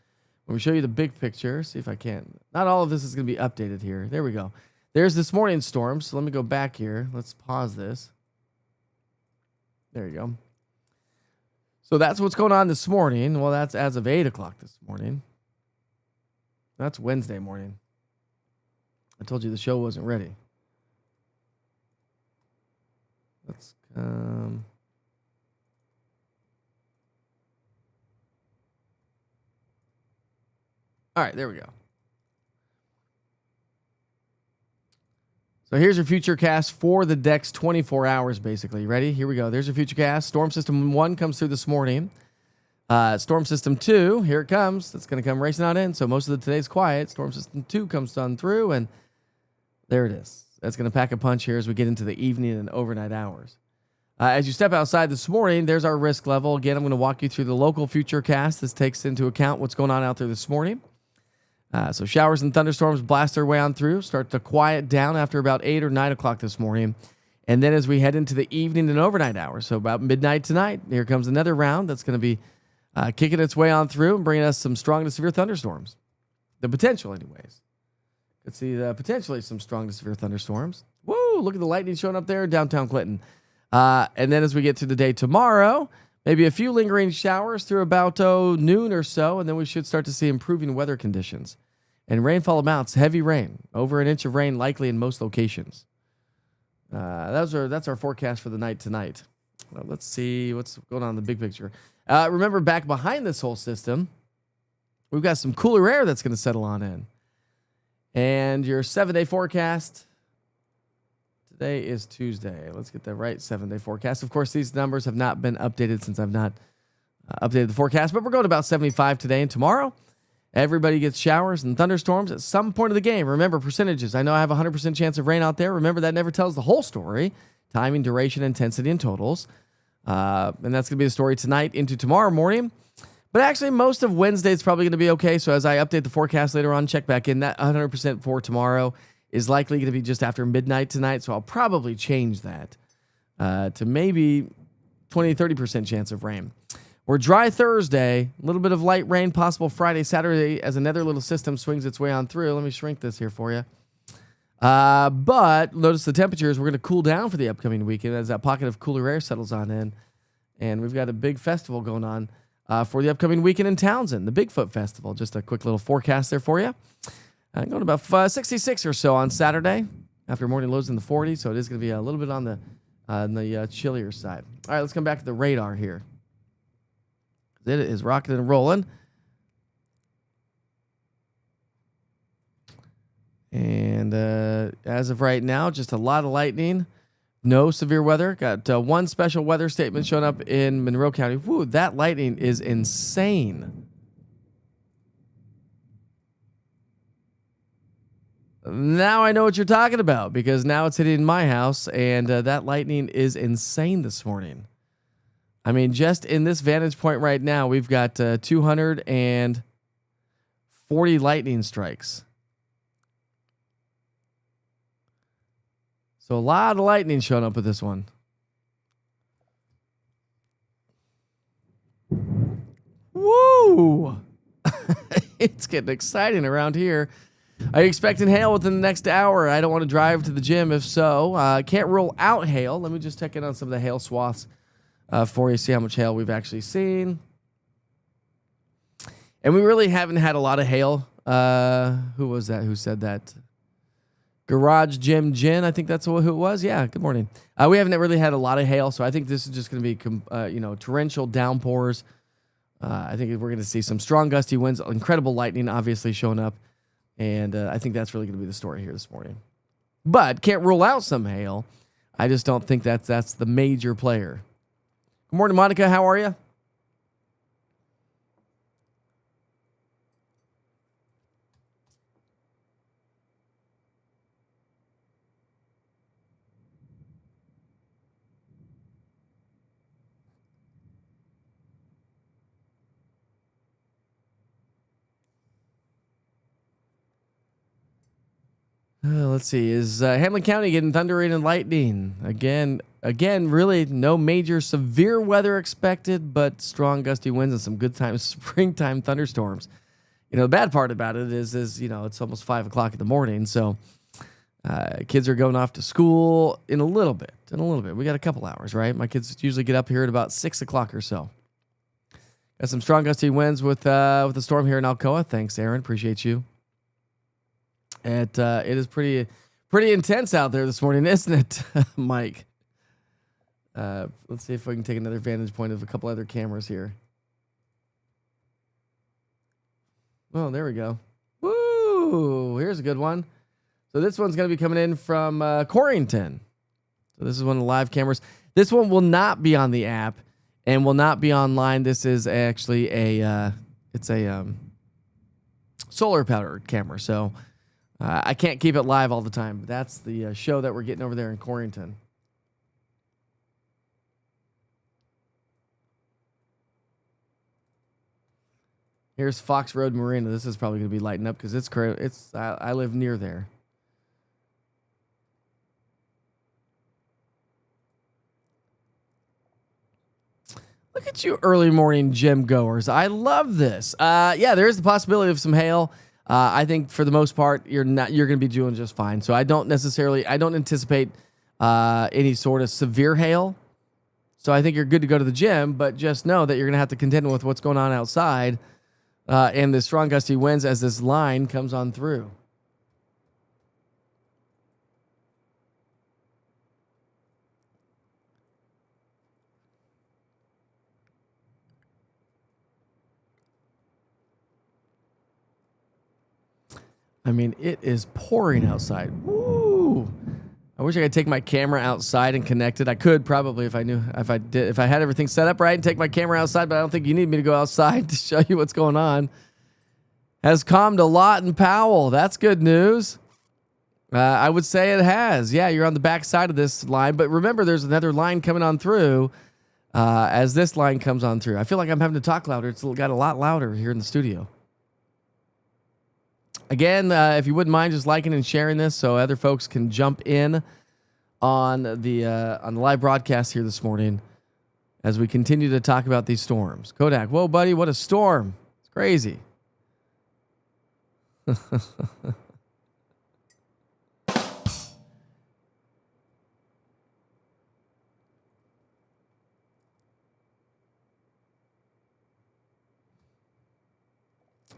Let me show you the big picture. See if I can. Not all of this is going to be updated here. There we go. There's this morning's storm. So let me go back here. Let's pause this. There you go. So that's what's going on this morning. Well, that's as of 8 o'clock this morning. That's Wednesday morning. I told you the show wasn't ready. Let's come. All right, there we go. So here's your future cast for the next 24 hours, basically. Ready? Here we go. There's your future cast. Storm System 1 comes through this morning. Storm System 2, here it comes. It's going to come racing on in, so most of today's quiet. Storm System 2 comes on through, and there it is. That's going to pack a punch here as we get into the evening and overnight hours. As you step outside this morning, there's our risk level. Again, I'm going to walk you through the local future cast. This takes into account what's going on out there this morning. So showers and thunderstorms blast their way on through, start to quiet down after about 8 or 9 o'clock this morning. And then as we head into the evening and overnight hours, so about midnight tonight, here comes another round that's going to be kicking its way on through and bringing us some strong to severe thunderstorms. The potential, anyways. Could see potentially some strong to severe thunderstorms. Woo! Look at the lightning showing up there, downtown Clinton. And then as we get to the day tomorrow, maybe a few lingering showers through about noon or so, and then we should start to see improving weather conditions. And rainfall amounts, heavy rain, over 1 inch of rain likely in most locations. That's our forecast for the night tonight. Let's see what's going on in the big picture. Remember, back behind this whole system, we've got some cooler air that's going to settle on in. And your 7-day forecast, today is Tuesday. Let's get the right 7-day forecast. Of course, these numbers have not been updated since I've not updated the forecast, but we're going about 75 today and tomorrow. Everybody gets showers and thunderstorms at some point of the game. Remember, percentages. I know I have a 100% chance of rain out there. Remember, that never tells the whole story. Timing, duration, intensity, and totals. And that's going to be the story tonight into tomorrow morning. But actually, most of Wednesday is probably going to be okay. So as I update the forecast later on, check back in. That 100% for tomorrow is likely going to be just after midnight tonight. So I'll probably change that to maybe 20-30% chance of rain. We're dry Thursday. A little bit of light rain possible Friday, Saturday as another little system swings its way on through. Let me shrink this here for you. But notice the temperatures. We're going to cool down for the upcoming weekend as that pocket of cooler air settles on in. And we've got a big festival going on for the upcoming weekend in Townsend, the Bigfoot Festival. Just a quick little forecast there for you. Going about 66 or so on Saturday after morning lows in the 40s. So it is going to be a little bit on the chillier side. All right, let's come back to the radar here. It is rocking and rolling. And as of right now, just a lot of lightning. No severe weather. Got one special weather statement showing up in Monroe County. Woo, that lightning is insane. Now I know what you're talking about because now it's hitting my house, and that lightning is insane this morning. I mean, just in this vantage point right now, we've got 240 lightning strikes. So a lot of lightning showing up with this one. Woo! It's getting exciting around here. Are you expecting hail within the next hour? I don't want to drive to the gym if so. Can't rule out hail. Let me just check in on some of the hail swaths for you, see how much hail we've actually seen. And we really haven't had a lot of hail. Who was that? Who said that? Garage Gym Gin, I think that's who it was. Yeah, good morning. We haven't really had a lot of hail, so I think this is just going to be torrential downpours. I think we're going to see some strong gusty winds, incredible lightning obviously showing up, and I think that's really going to be the story here this morning. But can't rule out some hail. I just don't think that's the major player. Good morning, Monica. How are you? Let's see. Is Hamlin County getting thunder, rain, and lightning? Again, really no major severe weather expected, but strong gusty winds and some good time springtime thunderstorms. The bad part about it is it's almost 5 o'clock in the morning, so kids are going off to school in a little bit. We got a couple hours, right? My kids usually get up here at about 6 o'clock or so. Got some strong gusty winds with the storm here in Alcoa. Thanks, Aaron. Appreciate you. It is pretty intense out there this morning, isn't it, Mike? Let's see if we can take another vantage point of a couple other cameras here. Oh, there we go. Woo! Here's a good one. So this one's going to be coming in from Corrington. So this is one of the live cameras. This one will not be on the app and will not be online. This is actually a solar powered camera. So I can't keep it live all the time. But that's the show that we're getting over there in Corrington. Here's Fox Road Marina. This is probably going to be lighting up because I live near there. Look at you early morning gym goers. I love this. Yeah, there is the possibility of some hail. I think for the most part, you're going to be doing just fine. So I don't anticipate any sort of severe hail. So I think you're good to go to the gym, but just know that you're going to have to contend with what's going on outside and the strong gusty winds as this line comes on through. I mean, it is pouring outside. Woo! I wish I could take my camera outside and connect it. I could probably if I had everything set up right and take my camera outside, but I don't think you need me to go outside to show you what's going on. has calmed a lot in Powell. That's good news. I would say it has. Yeah, you're on the back side of this line. But remember, there's another line coming on through as this line comes on through. I feel like I'm having to talk louder. It's got a lot louder here in the studio. Again, if you wouldn't mind just liking and sharing this so other folks can jump in on the live broadcast here this morning as we continue to talk about these storms. Kodak, whoa, buddy, what a storm. It's crazy.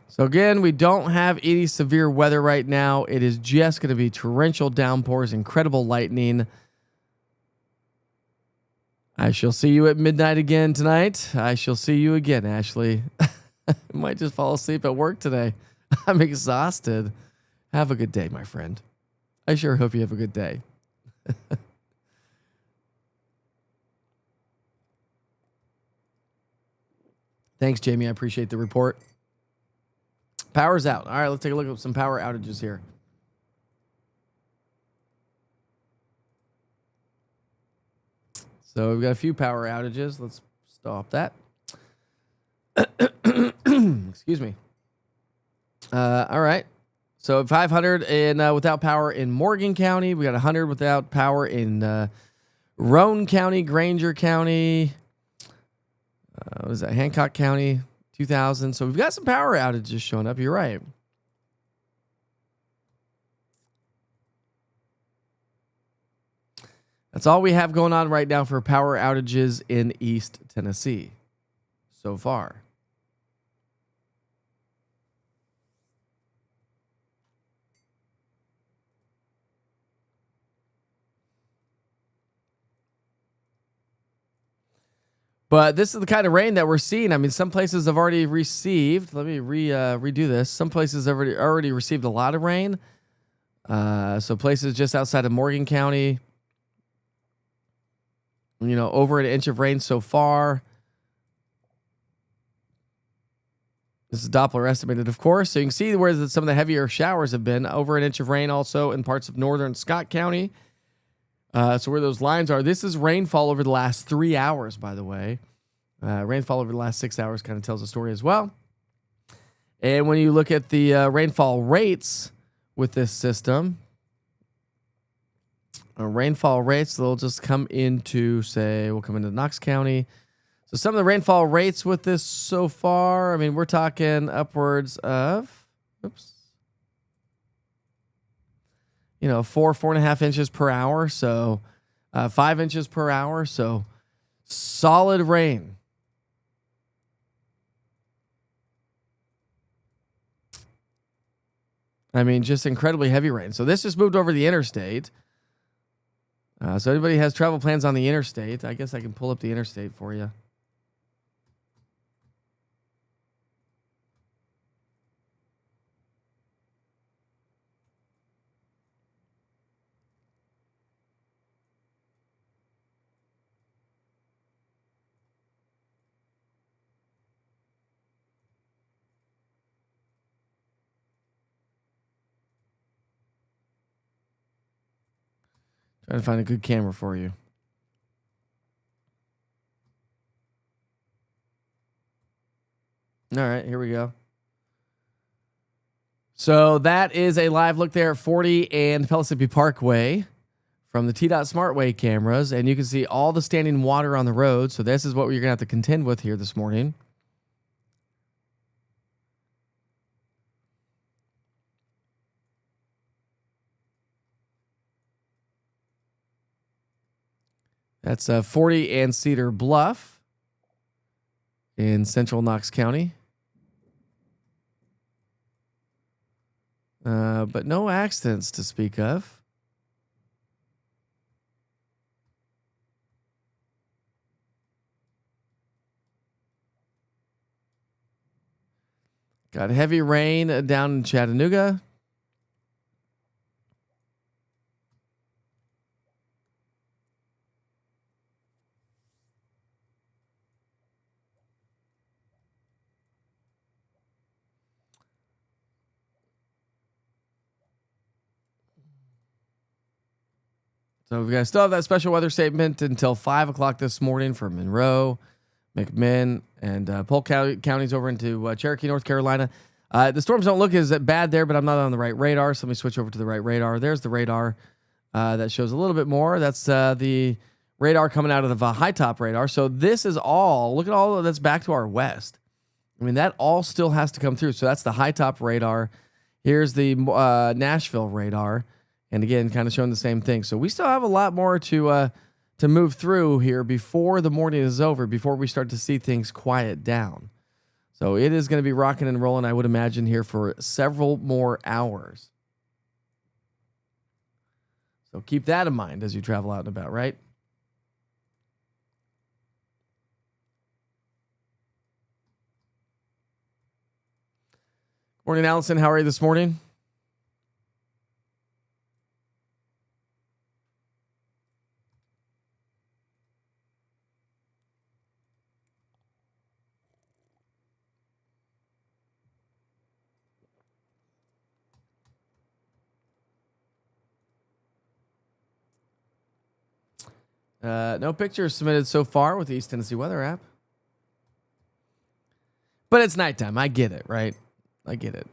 So again, we don't have any severe weather right now. It is just going to be torrential downpours, incredible lightning. I shall see you at midnight again tonight. I shall see you again, Ashley. I might just fall asleep at work today. I'm exhausted. Have a good day, my friend. I sure hope you have a good day. Thanks, Jamie. I appreciate the report. Power's out. All right, let's take a look at some power outages here. So we've got a few power outages. Let's stop that. Excuse me. All right. So 500 in without power in Morgan County. We got 100 without power in Roane County, Granger County. What is that? Hancock County, 2,000. So we've got some power outages showing up. You're right. That's all we have going on right now for power outages in East Tennessee so far. But this is the kind of rain that we're seeing. I mean, some places have already received. Let me redo this. Some places have already received a lot of rain. So places just outside of Morgan County, you know, over an inch of rain so far. This is Doppler estimated, of course. So you can see where some of the heavier showers have been. Over an inch of rain also in parts of northern Scott County. So where those lines are, this is rainfall over the last 3 hours, by the way. Rainfall over the last 6 hours kind of tells a story as well. And when you look at the rainfall rates with this system, rainfall rates, they'll just come into, we'll come into Knox County. So some of the rainfall rates with this so far, I mean, we're talking upwards of, 4.5 inches per hour. So 5 inches per hour. So solid rain. I mean, just incredibly heavy rain. So this just moved over the interstate. So anybody has travel plans on the interstate, I guess I can pull up the interstate for you. Trying to find a good camera for you. All right, here we go. So that is a live look there at 40 and Pellissippi Parkway from the TDOT SmartWay cameras. And you can see all the standing water on the road. So this is what you're going to have to contend with here this morning. That's 40 and Cedar Bluff in central Knox County. But no accidents to speak of. Got heavy rain down in Chattanooga. So we still have that special weather statement until 5 o'clock this morning for Monroe, McMinn, and Polk counties over into Cherokee, North Carolina. The storms don't look as bad there, but I'm not on the right radar, so let me switch over to the right radar. There's the radar that shows a little bit more. That's the radar coming out of the high top radar. So this is all, look at all that's back to our west. I mean, that all still has to come through. So that's the high top radar. Here's the Nashville radar. And again, kind of showing the same thing. So we still have a lot more to move through here before the morning is over, before we start to see things quiet down. So it is going to be rocking and rolling, I would imagine, here for several more hours. So keep that in mind as you travel out and about, right? Morning, Allison. How are you this morning? No pictures submitted so far with the East Tennessee Weather app. But it's nighttime. I get it, right? I get it.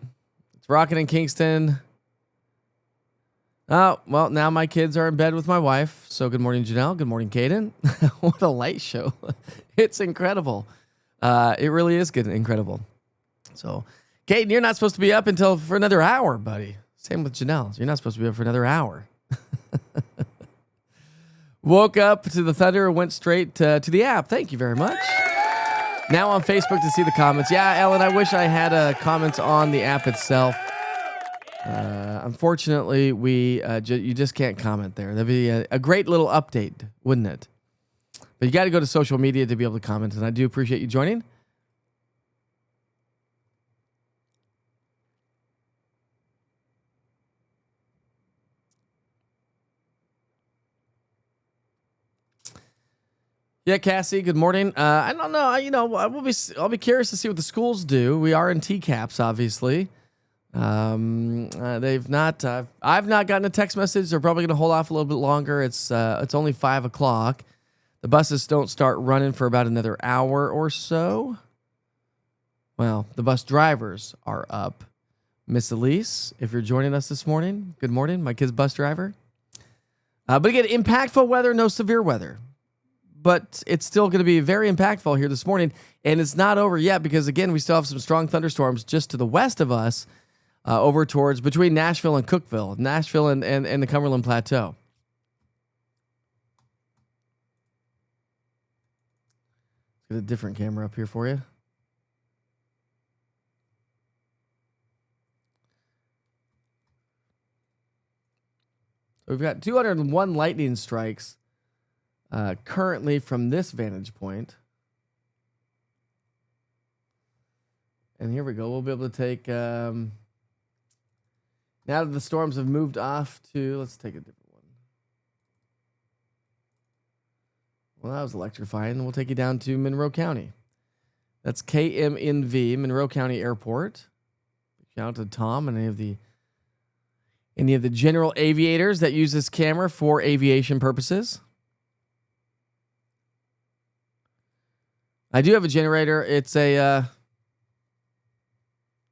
It's rocking in Kingston. Oh, well, now my kids are in bed with my wife. So good morning, Janelle. Good morning, Caden. What a light show. It's incredible. It really is good and incredible. So, Caden, you're not supposed to be up for another hour, buddy. Same with Janelle. You're not supposed to be up for another hour. Woke up to the thunder and went straight to the app. Thank you very much. Now on Facebook to see the comments. Yeah, Ellen, I wish I had comments on the app itself. Unfortunately, you just can't comment there. That'd be a great little update, wouldn't it? But you got to go to social media to be able to comment, and I do appreciate you joining. Yeah, Cassie. Good morning. I don't know. I'll be curious to see what the schools do. We are in TCAPS, obviously. They've not. I've not gotten a text message. They're probably going to hold off a little bit longer. It's only 5 o'clock. The buses don't start running for about another hour or so. Well, the bus drivers are up. Miss Elise, if you're joining us this morning, good morning. My kid's bus driver. But again, impactful weather, no severe weather. But it's still going to be very impactful here this morning. And it's not over yet because, again, we still have some strong thunderstorms just to the west of us over towards between Nashville and Cookeville, Nashville and the Cumberland Plateau. Let's get a different camera up here for you. So we've got 201 lightning strikes currently from this vantage point. And here we go. We'll be able to take, now that the storms have moved off to, let's take a different one. Well, that was electrifying. We'll take you down to Monroe County. That's KMNV, Monroe County Airport. Shout out to Tom and any of the general aviators that use this camera for aviation purposes. I do have a generator. It's a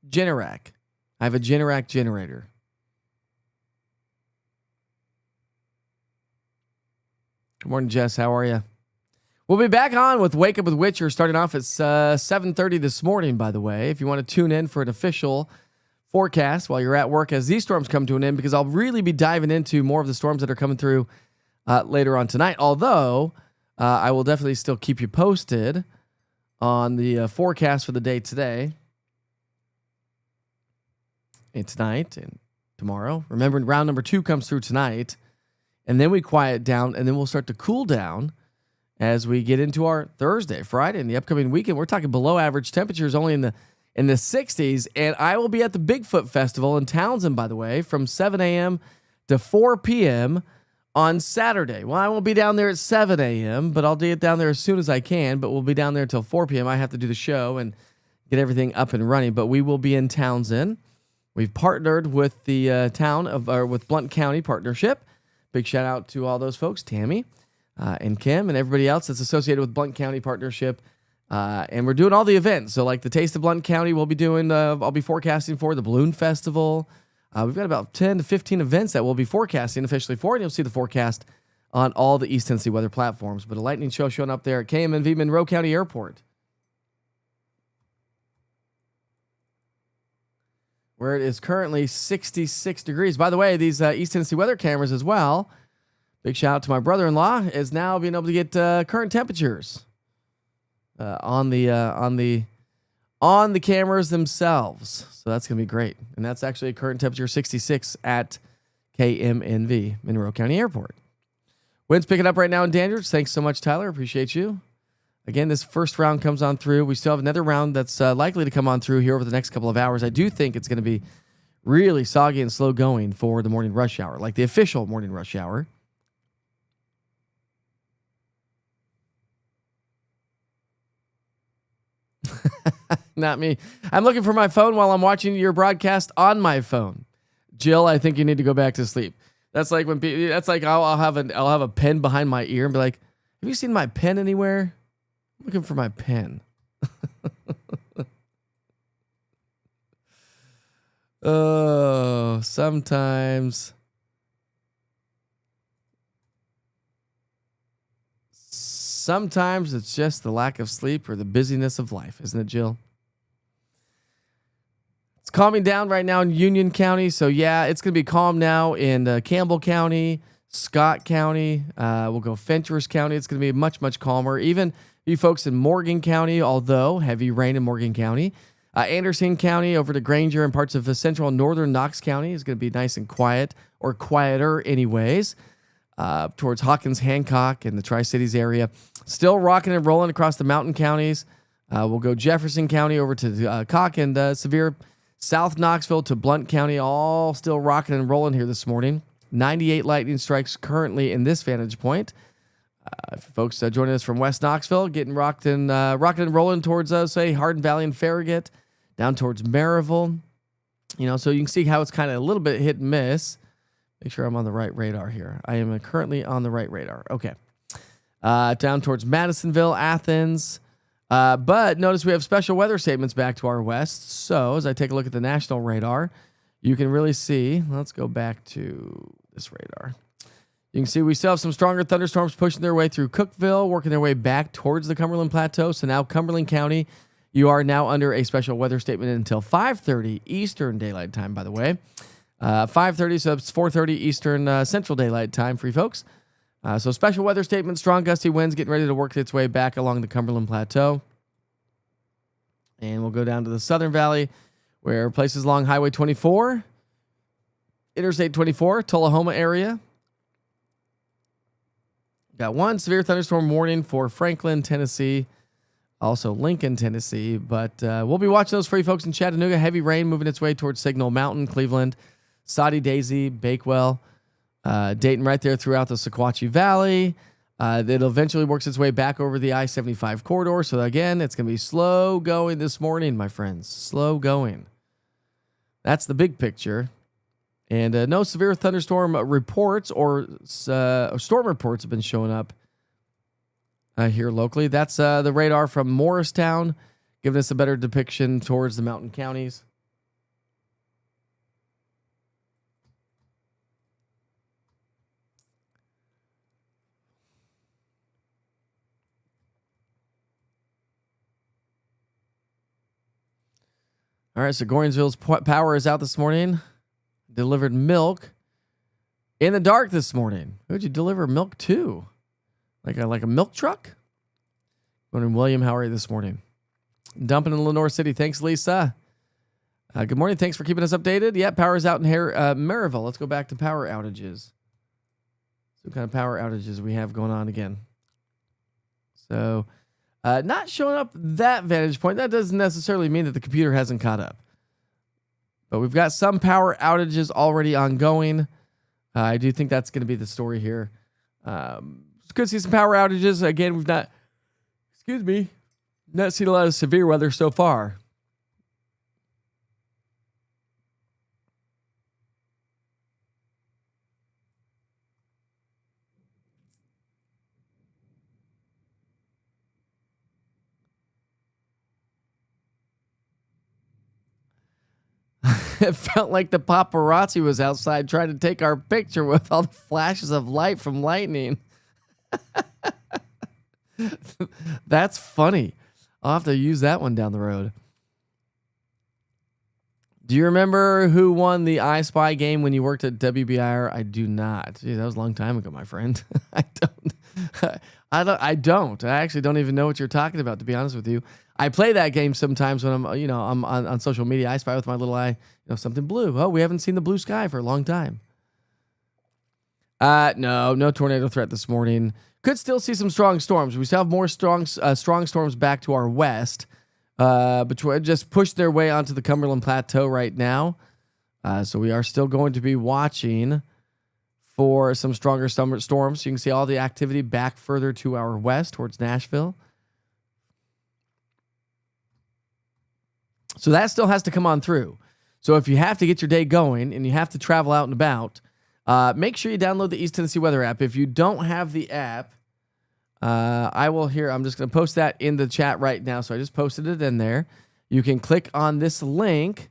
Generac. I have a Generac generator. Good morning, Jess. How are you? We'll be back on with Wake Up with Witcher starting off at 7:30 this morning, by the way. If you want to tune in for an official forecast while you're at work as these storms come to an end, because I'll really be diving into more of the storms that are coming through later on tonight. Although I will definitely still keep you posted on the forecast for the day today and tonight and tomorrow. Remember, round number 2 comes through tonight, and then we quiet down, and then we'll start to cool down as we get into our Thursday, Friday, and the upcoming weekend. We're talking below average temperatures, only in the 60s, and I will be at the Bigfoot Festival in Townsend, by the way, from 7 a.m. to 4 p.m. on Saturday. Well, I won't be down there at 7 a.m., but I'll get down there as soon as I can, but we'll be down there until 4 p.m. I have to do the show and get everything up and running, but we will be in Townsend. We've partnered with the town of, or with Blount County Partnership, Big shout out to all those folks, Tammy and Kim and everybody else that's associated with Blount County Partnership. And we're doing all the events. So like the Taste of Blount County, we'll be doing, I'll be forecasting for the Balloon Festival. We've got about 10 to 15 events that we'll be forecasting officially for, and you'll see the forecast on all the East Tennessee weather platforms. But a lightning show showing up there at KMNV Monroe County Airport, where it is currently 66 degrees. By the way, these East Tennessee weather cameras as well, big shout out to my brother-in-law, is now being able to get current temperatures on the cameras themselves. So that's going to be great. And that's actually a current temperature 66 at KMNV, Monroe County Airport. Wind's picking up right now in Dandridge. Thanks so much, Tyler. Appreciate you. Again, this first round comes on through. We still have another round that's likely to come on through here over the next couple of hours. I do think it's going to be really soggy and slow going for the morning rush hour, like the official morning rush hour. Not me. I'm looking for my phone while I'm watching your broadcast on my phone. Jill, I think you need to go back to sleep. That's like when people, that's like I'll have a pen behind my ear and be like, "Have you seen my pen anywhere? I'm looking for my pen." Oh, sometimes it's just the lack of sleep or the busyness of life, isn't it, Jill? It's calming down right now in Union County. So, yeah, it's going to be calm now in Campbell County, Scott County. We'll go Fentress County. It's going to be much, much calmer. Even you folks in Morgan County, although heavy rain in Morgan County. Anderson County over to Granger and parts of central and northern Knox County is going to be nice and quiet, or quieter anyways. Towards Hawkins, Hancock, and the Tri-Cities area. Still rocking and rolling across the mountain counties. We'll go Jefferson County over to Cock and Sevier. South Knoxville to Blount County, all still rocking and rolling here this morning. 98 lightning strikes currently in this vantage point. Folks joining us from West Knoxville, getting rocking and rolling towards, say, Hardin Valley and Farragut, down towards Maryville. You know, so you can see how it's kind of a little bit hit and miss. Make sure I'm on the right radar here. I am currently on the right radar. Okay. Down towards Madisonville, Athens. But notice we have special weather statements back to our west. So as I take a look at the national radar, you can really see. Let's go back to this radar. You can see we still have some stronger thunderstorms pushing their way through Cookeville, working their way back towards the Cumberland Plateau. So now Cumberland County, you are now under a special weather statement until 5:30 Eastern Daylight Time, by the way. 5:30, so it's 4:30 Eastern Central Daylight Time for you folks. So special weather statement, strong gusty winds getting ready to work its way back along the Cumberland Plateau. And we'll go down to the Southern Valley, where places along Highway 24, Interstate 24, Tullahoma area. Got one severe thunderstorm warning for Franklin, Tennessee. Also Lincoln, Tennessee. But we'll be watching those for you folks in Chattanooga. Heavy rain moving its way towards Signal Mountain, Cleveland, Soddy Daisy, Bakewell. Dayton right there throughout the Sequatchie Valley. It'll eventually works its way back over the I-75 corridor. So again, it's going to be slow going this morning, my friends. Slow going. That's the big picture. And no severe thunderstorm reports or storm reports have been showing up here locally. That's the radar from Morristown, giving us a better depiction towards the mountain counties. All right, so Gordonsville's power is out this morning. Delivered milk in the dark this morning. Who'd you deliver milk to? Like a milk truck? Morning, William. How are you this morning? Dumping in Lenore City. Thanks, Lisa. Good morning. Thanks for keeping us updated. Yeah, power's out in here. Maryville. Let's go back to power outages. What kind of power outages we have going on again? So... not showing up that vantage point. That doesn't necessarily mean that the computer hasn't caught up. But we've got some power outages already ongoing. I do think that's going to be the story here. It's good to see some power outages. Again, we've not seen a lot of severe weather so far. It felt like the paparazzi was outside trying to take our picture with all the flashes of light from lightning. That's funny. I'll have to use that one down the road. Do you remember who won the I Spy game when you worked at WBIR? I do not. Gee, that was a long time ago, my friend. I don't. I actually don't even know what you're talking about, to be honest with you. I play that game sometimes when I'm on social media. I Spy with my little eye, something blue. Oh, we haven't seen the blue sky for a long time. No tornado threat this morning. Could still see some strong storms. We still have more strong storms back to our west. But just pushed their way onto the Cumberland Plateau right now. So we are still going to be watching for some stronger storms. You can see all the activity back further to our west towards Nashville. So that still has to come on through. So if you have to get your day going and you have to travel out and about, make sure you download the East Tennessee Weather app. If you don't have the app, I'm just going to post that in the chat right now. So I just posted it in there. You can click on this link,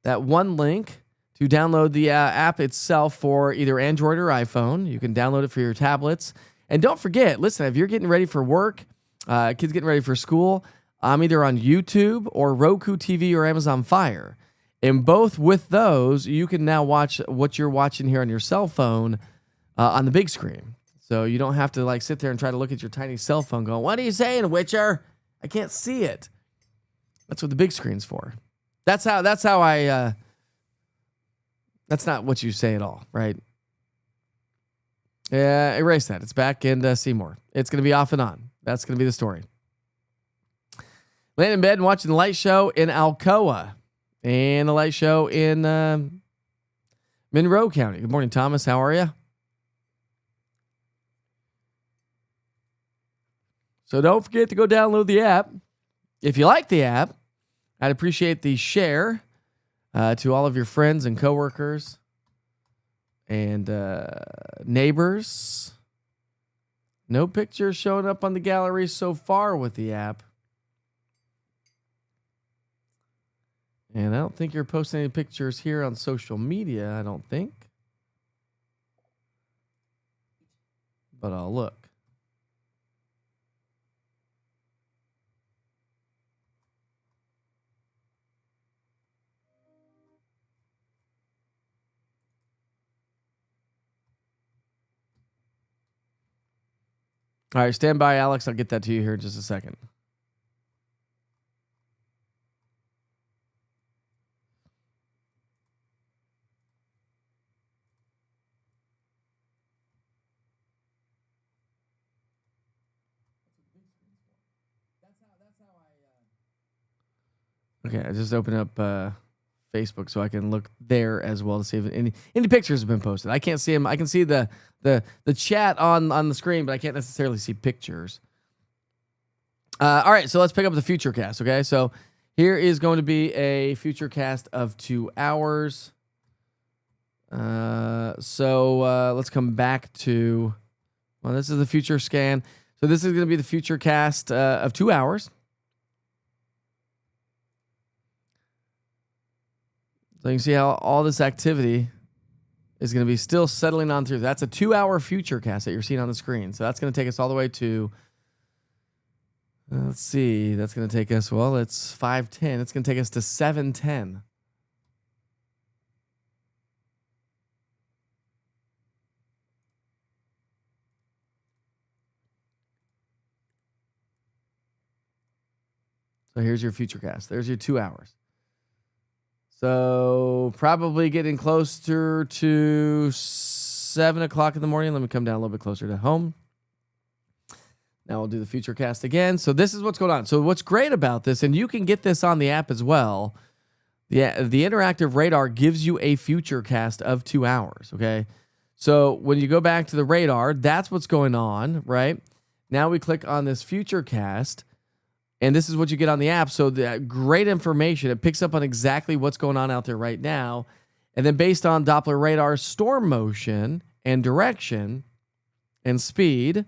that one link, to download the app itself for either Android or iPhone. You can download it for your tablets. And don't forget, listen, if you're getting ready for work, kids getting ready for school, I'm either on YouTube or Roku TV or Amazon Fire. And both with those, you can now watch what you're watching here on your cell phone on the big screen. So you don't have to sit there and try to look at your tiny cell phone going, "What are you saying, Witcher? I can't see it." That's what the big screen's for. That's how I that's not what you say at all, right? Yeah, erase that. It's back in Seymour. It's going to be off and on. That's going to be the story. Laying in bed and watching the light show in Alcoa and the light show in Monroe County. Good morning, Thomas. How are you? So don't forget to go download the app. If you like the app, I'd appreciate the share to all of your friends and coworkers and neighbors. No pictures showing up on the gallery so far with the app. And I don't think you're posting any pictures here on social media, I don't think. But I'll look. All right, stand by, Alex. I'll get that to you here in just a second. Okay, I just opened up Facebook so I can look there as well to see if any pictures have been posted. I can't see them. I can see the chat on the screen, but I can't necessarily see pictures. All right, so let's pick up the future cast, okay? So here is going to be a future cast of 2 hours. Let's come back to, this is the future scan. So this is going to be the future cast of 2 hours. So you can see how all this activity is going to be still settling on through. That's a 2-hour future cast that you're seeing on the screen. So that's going to take us all the way to, let's see, that's going to take us, it's 5:10. It's going to take us to 7:10. So here's your future cast. There's your 2 hours. So probably getting closer to 7 o'clock in the morning. Let me come down a little bit closer to home. Now we'll do the future cast again. So this is what's going on. So what's great about this, and you can get this on the app as well. The interactive radar gives you a future cast of 2 hours. Okay. So when you go back to the radar, that's what's going on, right? Now we click on this future cast. And this is what you get on the app. So that great information. It picks up on exactly what's going on out there right now. And then based on Doppler radar storm motion and direction and speed,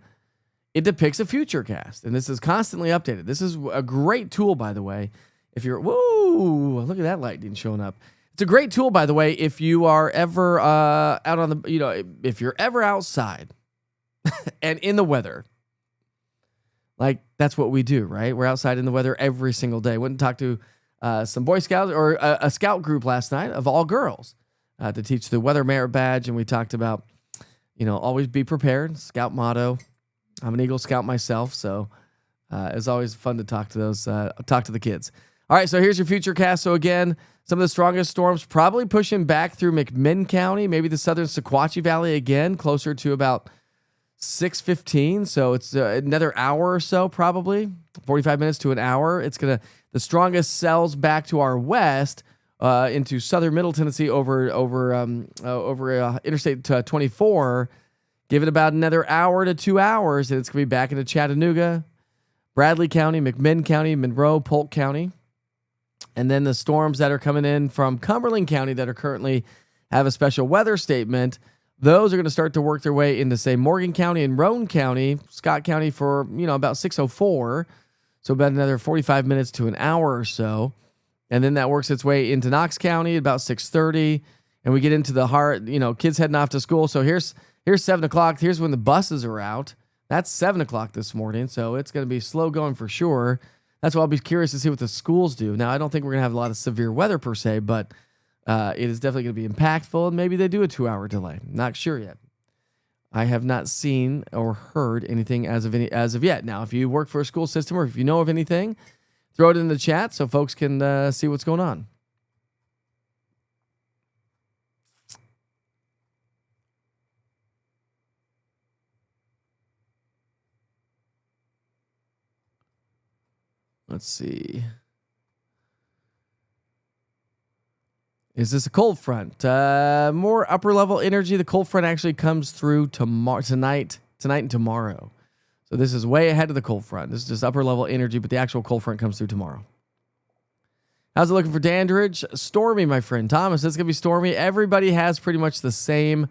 it depicts a future cast. And this is constantly updated. This is a great tool, by the way. If you're, whoa, look at that lightning showing up. It's a great tool, by the way, if you are ever out on the, if you're ever outside and in the weather. Like, that's what we do, right? We're outside in the weather every single day. Went and talked to some Boy Scouts or a scout group last night of all girls to teach the Weather Merit Badge. And we talked about, always be prepared, scout motto. I'm an Eagle Scout myself, so it's always fun to talk to the kids. All right, so here's your future cast. So again, some of the strongest storms probably pushing back through McMinn County, maybe the southern Sequatchie Valley again, closer to about 6:15. So it's another hour or so, probably 45 minutes to an hour. The strongest cells back to our west into southern Middle Tennessee over Interstate 24. Give it about another hour to 2 hours, and it's going to be back into Chattanooga, Bradley County, McMinn County, Monroe, Polk County. And then the storms that are coming in from Cumberland County that are currently have a special weather statement, those are going to start to work their way into, say, Morgan County and Roane County, Scott County for, about 6:04. So about another 45 minutes to an hour or so. And then that works its way into Knox County at about 6:30. And we get into the heart, kids heading off to school. So here's 7 o'clock. Here's when the buses are out. That's 7 o'clock this morning. So it's going to be slow going for sure. That's why I'll be curious to see what the schools do. Now, I don't think we're going to have a lot of severe weather per se, but it is definitely going to be impactful, and maybe they do a 2-hour delay. Not sure yet. I have not seen or heard anything as of yet. Now, if you work for a school system or if you know of anything, throw it in the chat so folks can see what's going on. Let's see. Is this a cold front? More upper level energy. The cold front actually comes through tonight and tomorrow. So this is way ahead of the cold front. This is just upper level energy, but the actual cold front comes through tomorrow. How's it looking for Dandridge? Stormy, my friend. Thomas, it's going to be stormy. Everybody has pretty much the same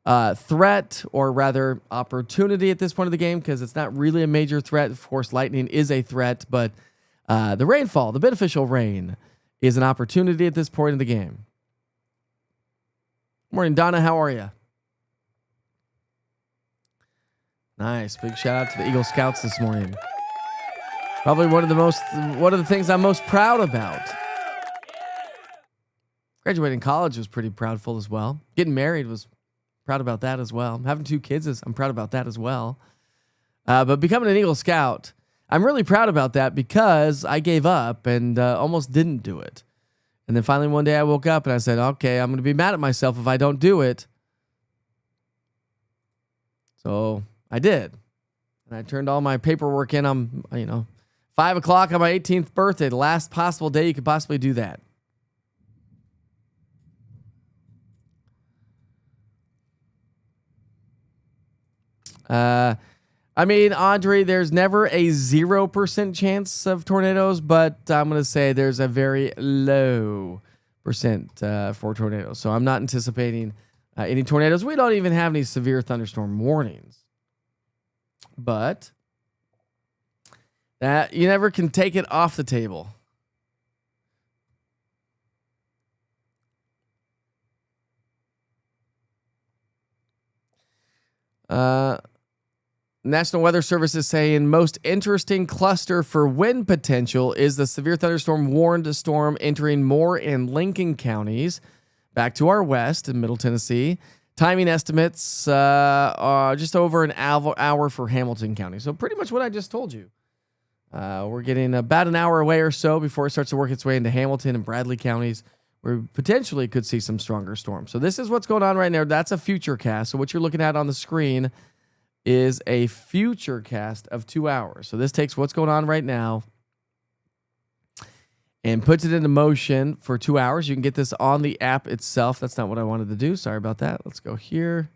threat, or rather opportunity at this point of the game, because it's not really a major threat. Of course, lightning is a threat, but the rainfall, the beneficial rain, is an opportunity at this point in the game. Morning, Donna. How are you? Nice. Big shout out to the Eagle Scouts this morning. Probably one of the things I'm most proud about. Graduating college was pretty proudful as well. Getting married was proud about that as well. Having 2 kids I'm proud about that as well. But becoming an Eagle Scout, I'm really proud about that because I gave up and almost didn't do it. And then finally one day I woke up and I said, okay, I'm going to be mad at myself if I don't do it. So I did. And I turned all my paperwork in on, 5 o'clock on my 18th birthday, the last possible day you could possibly do that. Andre, there's never a 0% chance of tornadoes, but I'm going to say there's a very low percent for tornadoes. So I'm not anticipating any tornadoes. We don't even have any severe thunderstorm warnings. But that you never can take it off the table. National Weather Service is saying most interesting cluster for wind potential is the severe thunderstorm warned storm entering Moore and Lincoln counties back to our west in Middle Tennessee. Timing estimates are just over an hour for Hamilton County. So pretty much what I just told you. We're getting about an hour away or so before it starts to work its way into Hamilton and Bradley counties, where we potentially could see some stronger storms. So this is what's going on right now. That's a future cast. So what you're looking at on the screen is a future cast of 2 hours. So this takes what's going on right now and puts it into motion for 2 hours. You can get this on the app itself. That's not what I wanted to do. Sorry about that. Let's go here.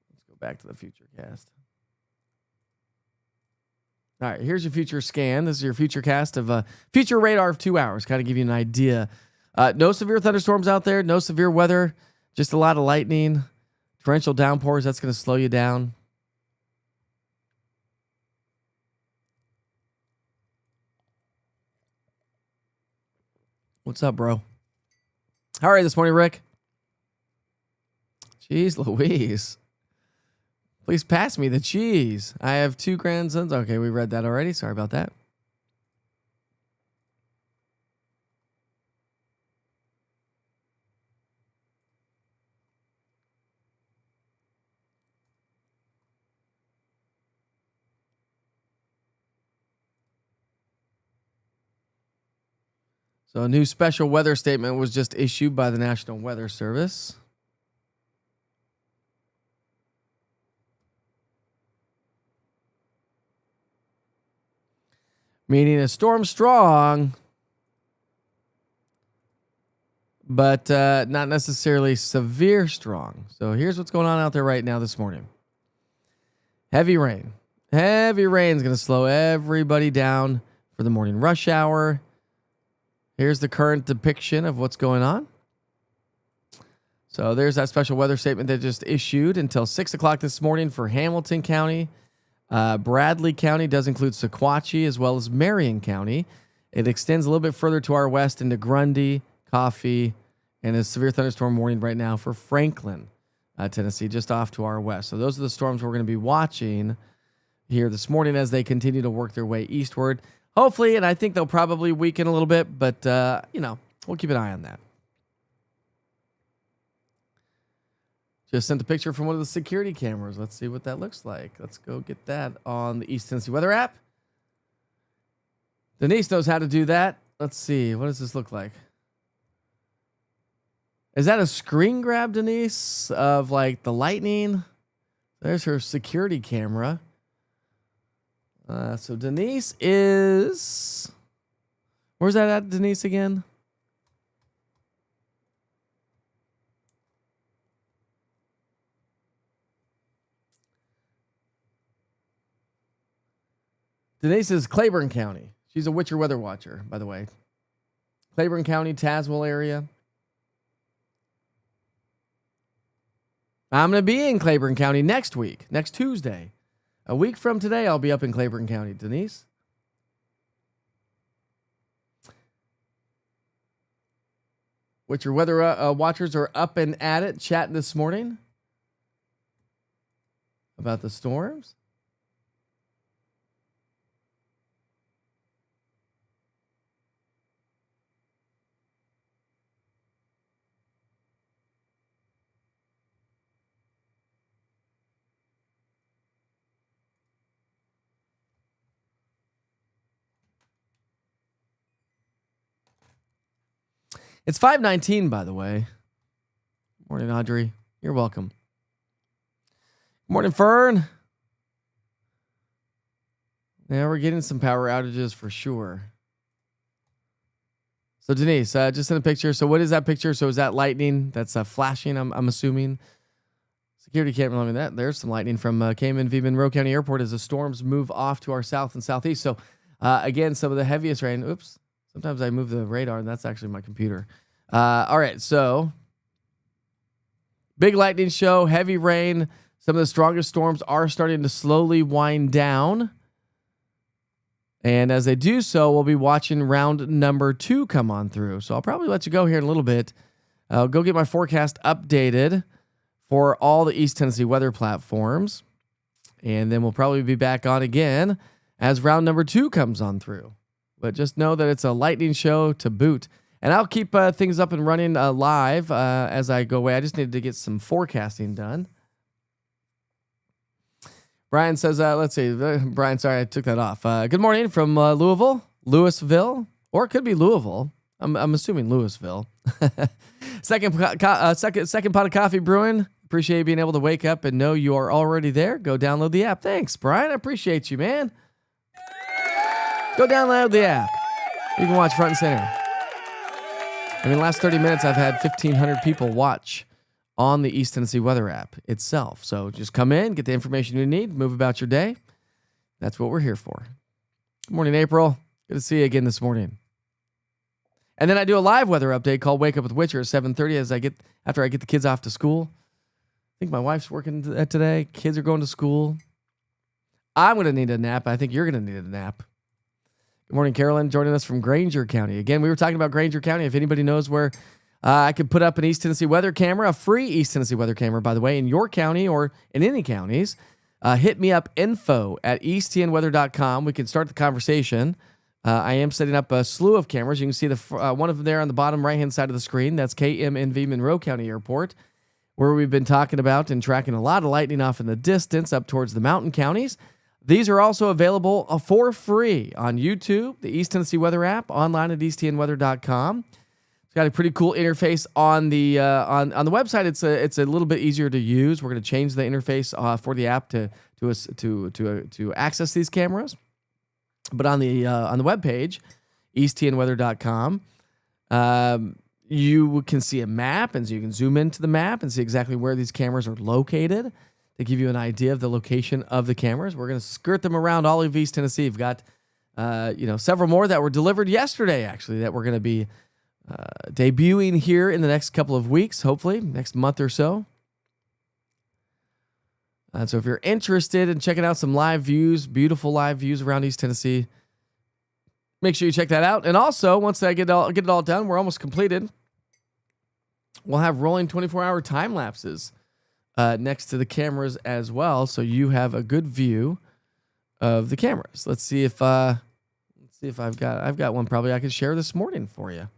Let's go back to the future cast. All right, here's your future scan. This is your future cast of future radar of 2 hours. Kind of give you an idea. No severe thunderstorms out there. No severe weather. Just a lot of lightning. Torrential downpours. That's going to slow you down. What's up, bro? How are you this morning, Rick? Jeez Louise. Please pass me the cheese. I have 2 grandsons. Okay, we read that already. Sorry about that. So a new special weather statement was just issued by the National Weather Service. Meaning a storm strong, but not necessarily severe strong. So here's what's going on out there right now this morning. Heavy rain. Heavy rain is going to slow everybody down for the morning rush hour. Here's the current depiction of what's going on. So there's that special weather statement that just issued until 6 o'clock this morning for Hamilton County. Bradley County does include Sequatchie as well as Marion County. It extends a little bit further to our west into Grundy, Coffee, and a severe thunderstorm warning right now for Franklin, Tennessee, just off to our west. So those are the storms we're going to be watching here this morning as they continue to work their way eastward. Hopefully, and I think they'll probably weaken a little bit, but, we'll keep an eye on that. Just sent a picture from one of the security cameras. Let's see what that looks like. Let's go get that on the East Tennessee Weather app. Denise knows how to do that. Let's see. What does this look like? Is that a screen grab, Denise, of like the lightning? There's her security camera. So Denise is... Where's that at, Denise, again? Denise is Claiborne County. She's a Witcher weather watcher, by the way. Claiborne County, Tazewell area. I'm going to be in Claiborne County next week, next Tuesday. A week from today, I'll be up in Claiborne County, Denise. Witcher weather watchers are up and at it, chatting this morning about the storms. It's 5:19, by the way. Morning, Audrey. You're welcome. Morning, Fern. Yeah, we're getting some power outages for sure. So, Denise, just in a picture. So, what is that picture? So, is that lightning that's flashing? I'm assuming. Security can't remember that. There's some lightning from Cayman v. Monroe County Airport as the storms move off to our south and southeast. So, again, some of the heaviest rain. Oops. Sometimes I move the radar, and that's actually my computer. All right, so big lightning show, heavy rain. Some of the strongest storms are starting to slowly wind down. And as they do so, we'll be watching round number 2 come on through. So I'll probably let you go here in a little bit. I'll go get my forecast updated for all the East Tennessee weather platforms. And then we'll probably be back on again as round number 2 comes on through. But just know that it's a lightning show to boot. And I'll keep things up and running live as I go away. I just needed to get some forecasting done. Brian says, let's see. Brian, sorry, I took that off. Good morning from Louisville, or it could be Louisville. I'm assuming Louisville. Second pot of coffee brewing. Appreciate being able to wake up and know you are already there. Go download the app. Thanks, Brian. I appreciate you, man. Go download the app. You can watch front and center. I mean, last 30 minutes, I've had 1,500 people watch on the East Tennessee Weather app itself. So just come in, get the information you need, move about your day. That's what we're here for. Good morning, April. Good to see you again this morning. And then I do a live weather update called Wake Up with Witcher at 7:30 after I get the kids off to school. I think my wife's working today. Kids are going to school. I'm going to need a nap. I think you're going to need a nap. Good morning, Carolyn, joining us from Granger County. Again, we were talking about Granger County. If anybody knows where I could put up an East Tennessee weather camera, a free East Tennessee weather camera, by the way, in your county or in any counties, hit me up, info@eastTNweather.com. We can start the conversation. I am setting up a slew of cameras. You can see the one of them there on the bottom right-hand side of the screen. That's KMNV Monroe County Airport, where we've been talking about and tracking a lot of lightning off in the distance up towards the mountain counties. These are also available for free on YouTube, the East Tennessee Weather app, online at eastTNweather.com. It's got a pretty cool interface on the website. It's a little bit easier to use. We're going to change the interface for the app to access these cameras. But on the webpage, eastTNweather.com, you can see a map, and so you can zoom into the map and see exactly where these cameras are located to give you an idea of the location of the cameras. We're going to skirt them around all of East Tennessee. We've got several more that were delivered yesterday, actually, that we're going to be debuting here in the next couple of weeks, hopefully next month or so. And so if you're interested in checking out some live views, beautiful live views around East Tennessee, make sure you check that out. And also, once I get it all done, we're almost completed. We'll have rolling 24-hour time lapses next to the cameras as well, so you have a good view of the cameras. Let's see if I've got one probably I could share this morning for you.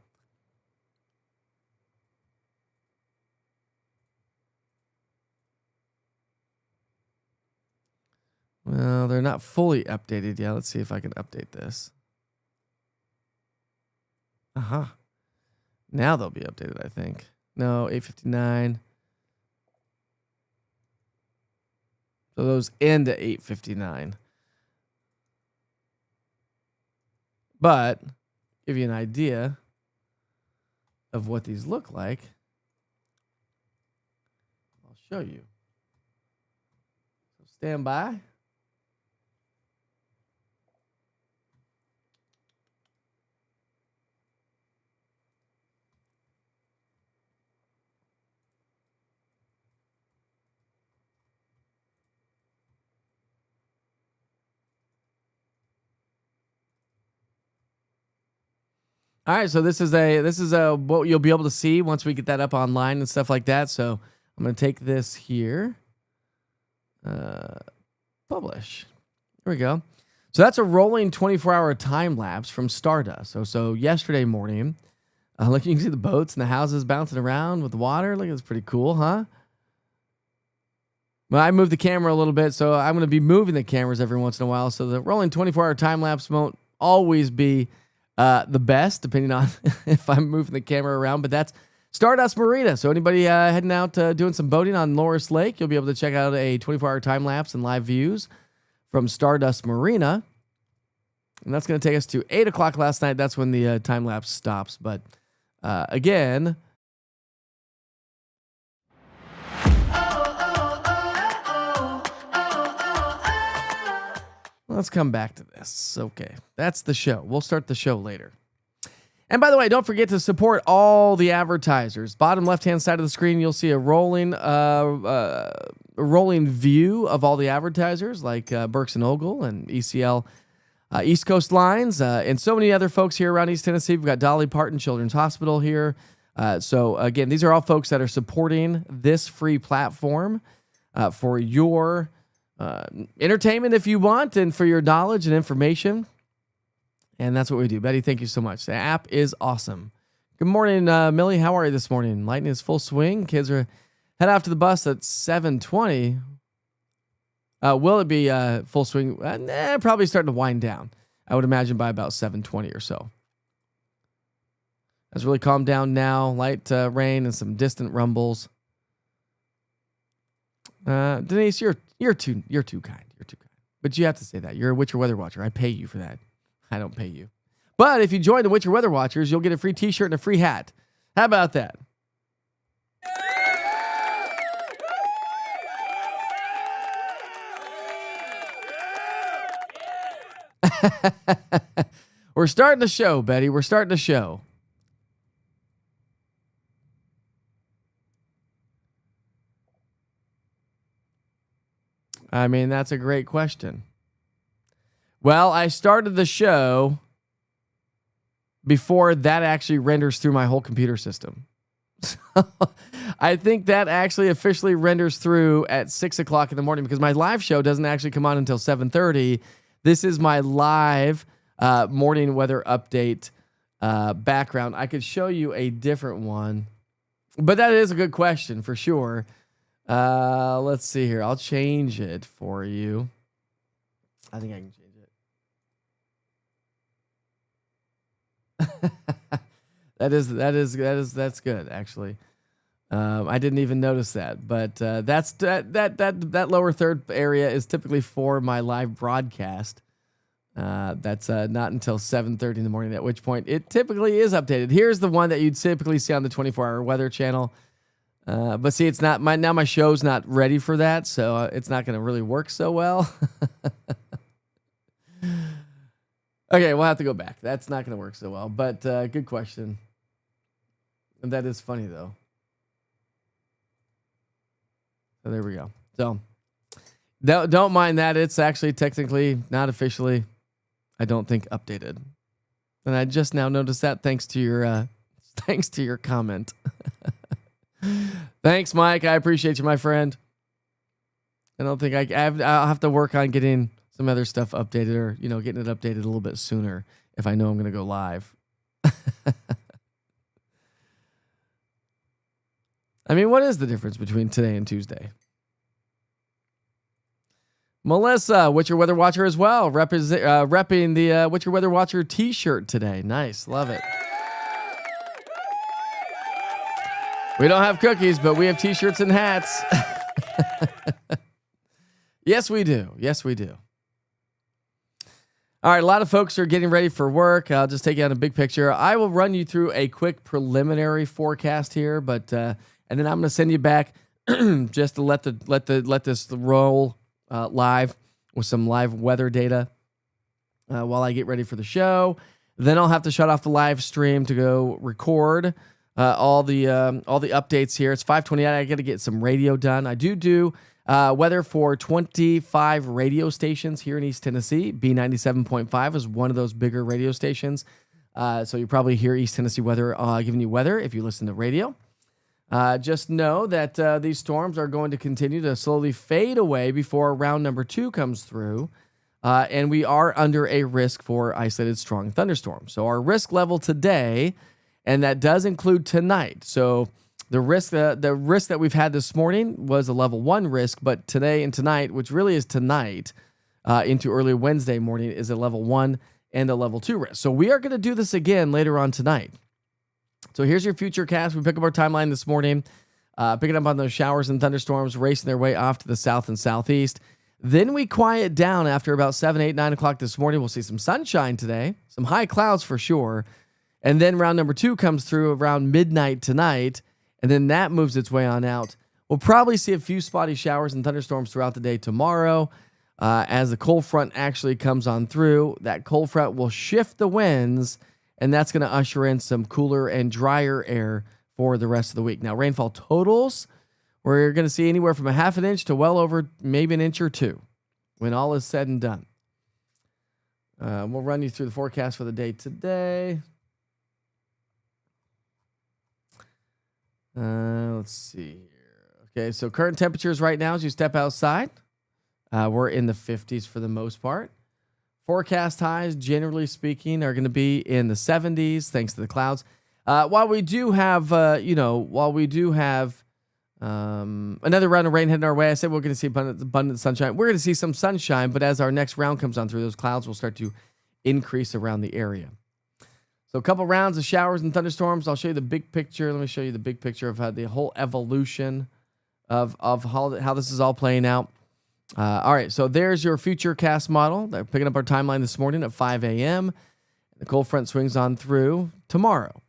Well, they're not fully updated yet. Let's see if I can update this. Now they'll be updated, I think. No, 8:59. So those end at 8:59. But give you an idea of what these look like, I'll show you. So stand by. All right, so this is what you'll be able to see once we get that up online and stuff like that. So I'm going to take this here, publish. Here we go. So that's a rolling 24-hour time lapse from Stardust. So yesterday morning, look, you can see the boats and the houses bouncing around with the water. Look, it's pretty cool, huh? Well, I moved the camera a little bit, so I'm going to be moving the cameras every once in a while. So the rolling 24-hour time lapse won't always be the best, depending on if I'm moving the camera around, but that's Stardust Marina. So anybody heading out doing some boating on Loris Lake, you'll be able to check out a 24-hour time lapse and live views from Stardust Marina. And that's going to take us to 8 o'clock last night. That's when the time lapse stops. But again, let's come back to this. Okay, that's the show. We'll start the show later. And by the way, don't forget to support all the advertisers. Bottom left-hand side of the screen, you'll see a rolling view of all the advertisers like Berks and Ogle and ECL East Coast Lines and so many other folks here around East Tennessee. We've got Dolly Parton Children's Hospital here. So again, these are all folks that are supporting this free platform for your entertainment if you want, and for your knowledge and information. And that's what we do. Betty, thank you so much. The app is awesome. Good morning, Millie. How are you this morning? Lightning is full swing. Kids are head off to the bus at 7:20. Will it be full swing? Probably starting to wind down. I would imagine by about 7:20 or so. It's really calmed down now. Light rain and some distant rumbles. Denise, you're too kind. You're too kind. But you have to say that. You're a Witcher Weather Watcher. I pay you for that. I don't pay you. But if you join the Witcher Weather Watchers, you'll get a free t-shirt and a free hat. How about that? We're starting the show, Betty. We're starting the show. I mean, that's a great question. Well, I started the show before that actually renders through my whole computer system. So I think that actually officially renders through at 6 o'clock in the morning because my live show doesn't actually come on until 7:30. This is my live morning weather update background. I could show you a different one, but that is a good question for sure. Let's see here. I'll change it for you. I think I can change it. That's good actually. I didn't even notice that, but that lower third area is typically for my live broadcast. That's not until 7:30 in the morning, at which point it typically is updated. Here's the one that you'd typically see on the 24-hour weather channel. But see, it's not my show's not ready for that, so it's not going to really work so well. Okay, we'll have to go back. That's not going to work so well, but good question. And that is funny though. So there we go. So don't mind that. It's actually technically not officially, I don't think, updated. And I just now noticed that thanks to your comment. Thanks, Mike. I appreciate you, my friend. I don't think I'll have to work on getting some other stuff updated, or getting it updated a little bit sooner if I know I'm going to go live. I mean, what is the difference between today and Tuesday? Melissa, What's Your Weather Watcher as well, repping the What's Your Weather Watcher t-shirt today. Nice, love it. We don't have cookies, but we have t-shirts and hats. Yes, we do. Yes, we do. All right, a lot of folks are getting ready for work. I'll just take you on a big picture. I will run you through a quick preliminary forecast here, but and then I'm going to send you back just to let this roll live with some live weather data while I get ready for the show. Then I'll have to shut off the live stream to go record all the updates here. It's 5:28. I got to get some radio done. I do weather for 25 radio stations here in East Tennessee. B97.5 is one of those bigger radio stations. So you probably hear East Tennessee Weather giving you weather if you listen to radio. Just know that these storms are going to continue to slowly fade away before round number 2 comes through. And we are under a risk for isolated strong thunderstorms. So our risk level today, and that does include tonight. So the risk that we've had this morning was a level 1 risk, but today and tonight, which really is tonight into early Wednesday morning, is a level 1 and a level 2 risk. So we are going to do this again later on tonight. So here's your future cast. We pick up our timeline this morning, picking up on those showers and thunderstorms racing their way off to the south and southeast. Then we quiet down after about 7, 8, 9 o'clock this morning. We'll see some sunshine today, some high clouds for sure. And then round number 2 comes through around midnight tonight, and then that moves its way on out. We'll probably see a few spotty showers and thunderstorms throughout the day tomorrow as the cold front actually comes on through. That cold front will shift the winds, and that's going to usher in some cooler and drier air for the rest of the week. Now, rainfall totals, we're going to see anywhere from a half an inch to well over maybe an inch or 2 when all is said and done. We'll run you through the forecast for the day today. Let's see here. Okay, so current temperatures right now as you step outside, we're in the 50s for the most part. Forecast highs, generally speaking, are going to be in the 70s thanks to the clouds. While we do have, another round of rain heading our way, I said we're going to see abundant sunshine. We're going to see some sunshine, but as our next round comes on through, those clouds will start to increase around the area. So a couple rounds of showers and thunderstorms. I'll show you the big picture. Let me show you the big picture of how the whole evolution of how this is all playing out. All right, so there's your future cast model. They're picking up our timeline this morning at 5 a.m. The cold front swings on through tomorrow.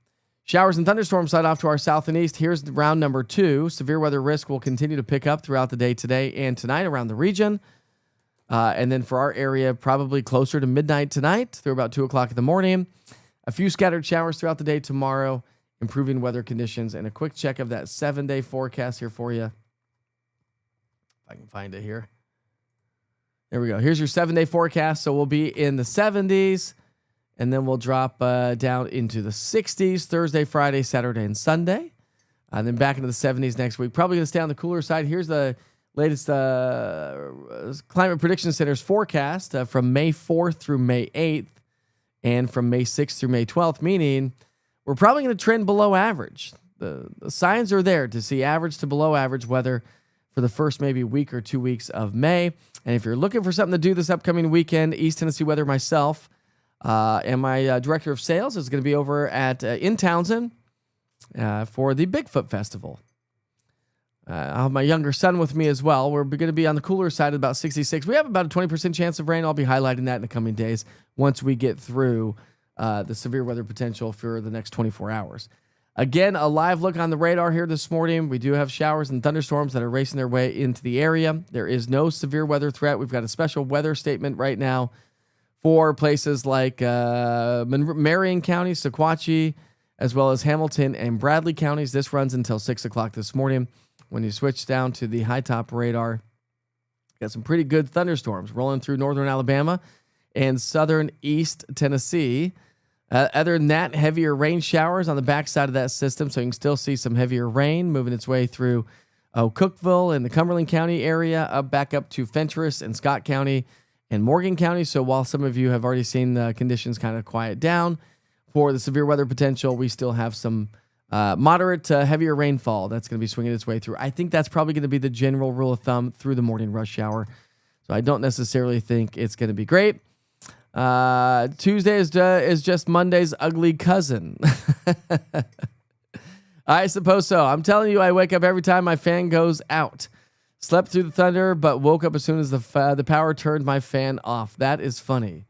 Showers and thunderstorms side off to our south and east. Here's round number 2. Severe weather risk will continue to pick up throughout the day today and tonight around the region. And then for our area, probably closer to midnight tonight through about 2 o'clock in the morning. A few scattered showers throughout the day tomorrow, improving weather conditions, and a quick check of that 7-day forecast here for you. If I can find it here. There we go. Here's your 7-day forecast. So we'll be in the 70s, and then we'll drop down into the 60s Thursday, Friday, Saturday, and Sunday. And then back into the 70s next week. Probably going to stay on the cooler side. Here's the latest Climate Prediction Center's forecast from May 4th through May 8th and from May 6th through May 12th, meaning we're probably going to trend below average. The signs are there to see average to below average weather for the first maybe week or 2 weeks of May. And if you're looking for something to do this upcoming weekend, East Tennessee Weather, myself, and my director of sales is going to be over at in Townsend for the Bigfoot Festival. I'll have my younger son with me as well. We're going to be on the cooler side at about 66. We have about a 20% chance of rain. I'll be highlighting that in the coming days once we get through the severe weather potential for the next 24 hours. Again, a live look on the radar here this morning. We do have showers and thunderstorms that are racing their way into the area. There is no severe weather threat. We've got a special weather statement right now for places like Marion County, Sequatchie, as well as Hamilton and Bradley counties. This runs until 6 o'clock this morning. When you switch down to the high top radar, got some pretty good thunderstorms rolling through northern Alabama and southern East Tennessee. Other than that, heavier rain showers on the backside of that system, so you can still see some heavier rain moving its way through Cookeville and the Cumberland County area, back up to Fentress and Scott County and Morgan County. So while some of you have already seen the conditions kind of quiet down for the severe weather potential, we still have some moderate to heavier rainfall that's going to be swinging its way through. I think that's probably going to be the general rule of thumb through the morning rush hour. So I don't necessarily think it's going to be great. Tuesday is just Monday's ugly cousin. I suppose so. I'm telling you, I wake up every time my fan goes out. Slept through the thunder, but woke up as soon as the power turned my fan off. That is funny.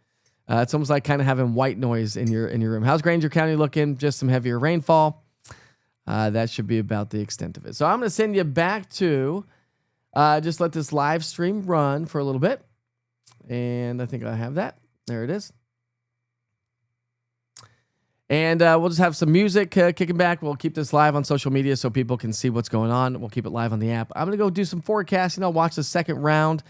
It's almost like kind of having white noise in your room. How's Granger County looking? Just some heavier rainfall. That should be about the extent of it. So I'm going to send you back to just let this live stream run for a little bit. And I think I have that. There it is. And we'll just have some music kicking back. We'll keep this live on social media so people can see what's going on. We'll keep it live on the app. I'm going to go do some forecasting. I'll watch the second round.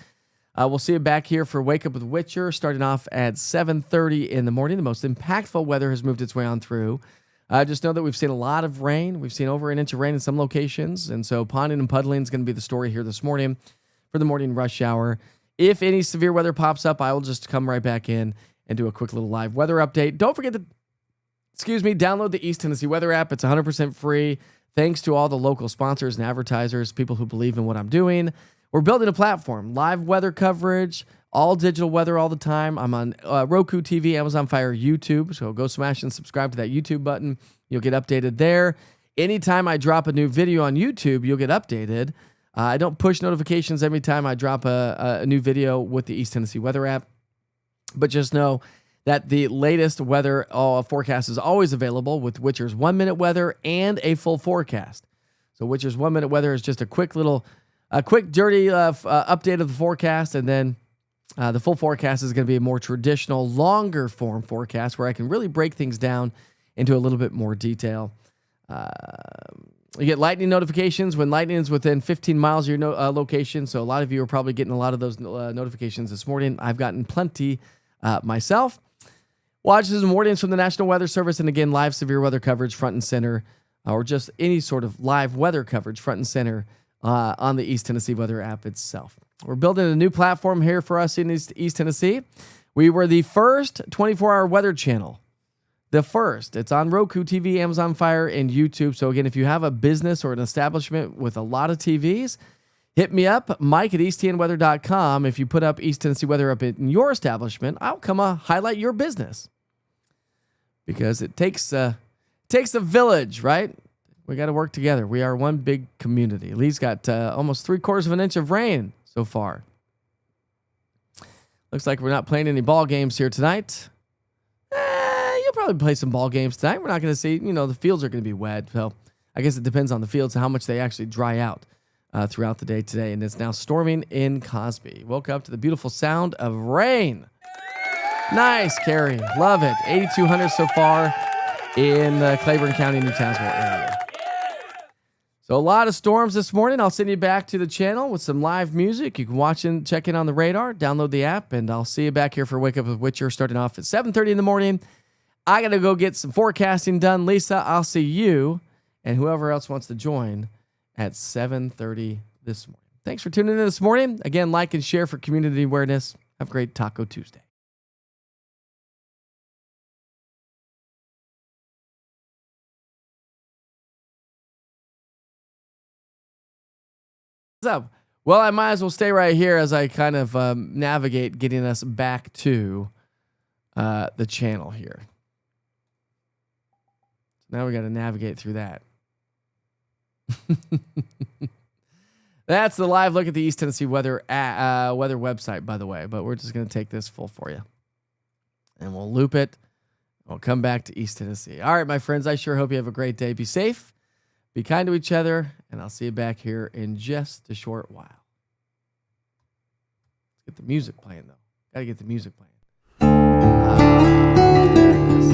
We'll see you back here for Wake Up with Witcher, starting off at 7:30 in the morning. The most impactful weather has moved its way on through. Just know that we've seen a lot of rain. We've seen over an inch of rain in some locations. And so ponding and puddling is going to be the story here this morning for the morning rush hour. If any severe weather pops up, I will just come right back in and do a quick little live weather update. Don't forget to, download the East Tennessee Weather app. It's 100% free. Thanks to all the local sponsors and advertisers, people who believe in what I'm doing. We're building a platform, live weather coverage, all digital weather all the time. I'm on Roku TV, Amazon Fire, YouTube. So go smash and subscribe to that YouTube button. You'll get updated there. Anytime I drop a new video on YouTube, you'll get updated. I don't push notifications every time I drop a new video with the East Tennessee Weather app, but just know that the latest weather forecast is always available with Witcher's 1 minute weather and a full forecast. So Witcher's 1 minute weather is just a quick dirty update of the forecast, and then the full forecast is going to be a more traditional, longer form forecast where I can really break things down into a little bit more detail. You get lightning notifications when lightning is within 15 miles of your location. So a lot of you are probably getting a lot of those notifications this morning. I've gotten plenty myself. Watches and warnings from the National Weather Service. And again, live severe weather coverage front and center, or just any sort of live weather coverage front and center on the East Tennessee Weather app itself. We're building a new platform here for us in East Tennessee. We were the first 24-hour weather channel. The first. It's on Roku TV, Amazon Fire, and YouTube. So again, if you have a business or an establishment with a lot of TVs, hit me up, Mike at eastTNweather.com. If you put up East Tennessee Weather up in your establishment, I'll come highlight your business. Because it takes a village, right? We got to work together. We are one big community. Lee's got almost 3/4 of an inch of rain so far. Looks like we're not playing any ball games here tonight. You'll probably play some ball games tonight. We're not going to see, the fields are going to be wet. So I guess it depends on the fields and how much they actually dry out throughout the day today. And it's now storming in Cosby. Woke up to the beautiful sound of rain. Nice, Carrie. Love it. 8,200 so far in the Claiborne County, New Tazewell area. So a lot of storms this morning. I'll send you back to the channel with some live music. You can watch and check in on the radar, download the app, and I'll see you back here for Wake Up with Witcher starting off at 7:30 in the morning I got to go get some forecasting done. Lisa, I'll see you and whoever else wants to join at 7:30 this morning. Thanks for tuning in this morning. Again, like and share for community awareness. Have a great Taco Tuesday. What's up? Well, I might as well stay right here as I kind of navigate getting us back to the channel here. So now we got to navigate through that. That's the live look at the East Tennessee weather weather website, by the way. But we're just going to take this full for you. And we'll loop it. We'll come back to East Tennessee. All right, my friends, I sure hope you have a great day. Be safe. Be kind to each other. And I'll see you back here in just a short while. Let's get the music playing, though. Got to get the music playing. There it is.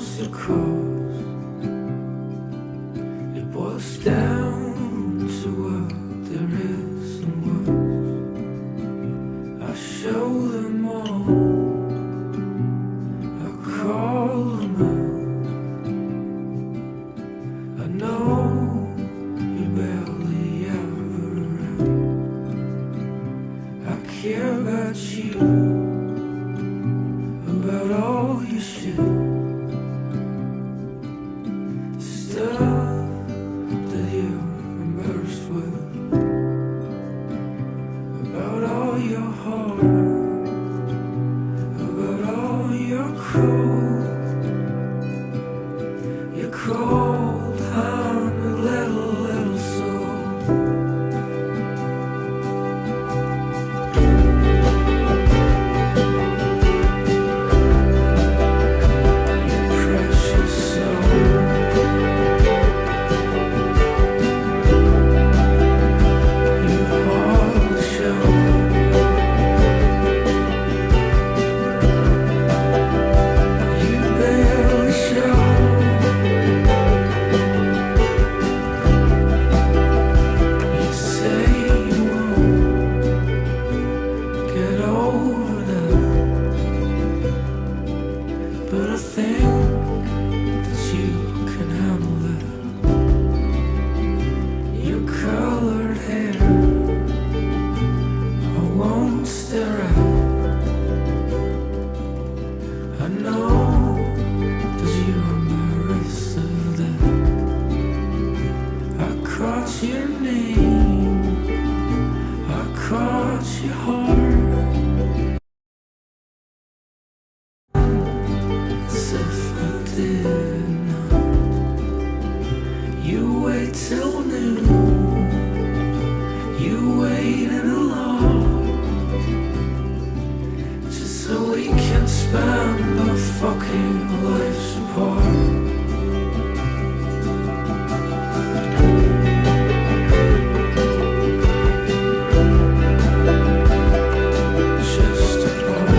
coast to coast. It boils down to what there is and was. I show them all, I call them out. I know you barely ever around. I care about you, about all your shit, stuff that you're embarrassed with, about all your heart, about all your cold hearted little soul. Precious soul. You hardly show. You barely show. You say you won't get over that, but I think that you can handle that. Your colored hair I won't stare at. I know that you're embarrassed of that. I caught your name, I caught your heart, as if I did not. You wait till noon, you waited alone, just so we can spend our fucking lives apart. Just apart.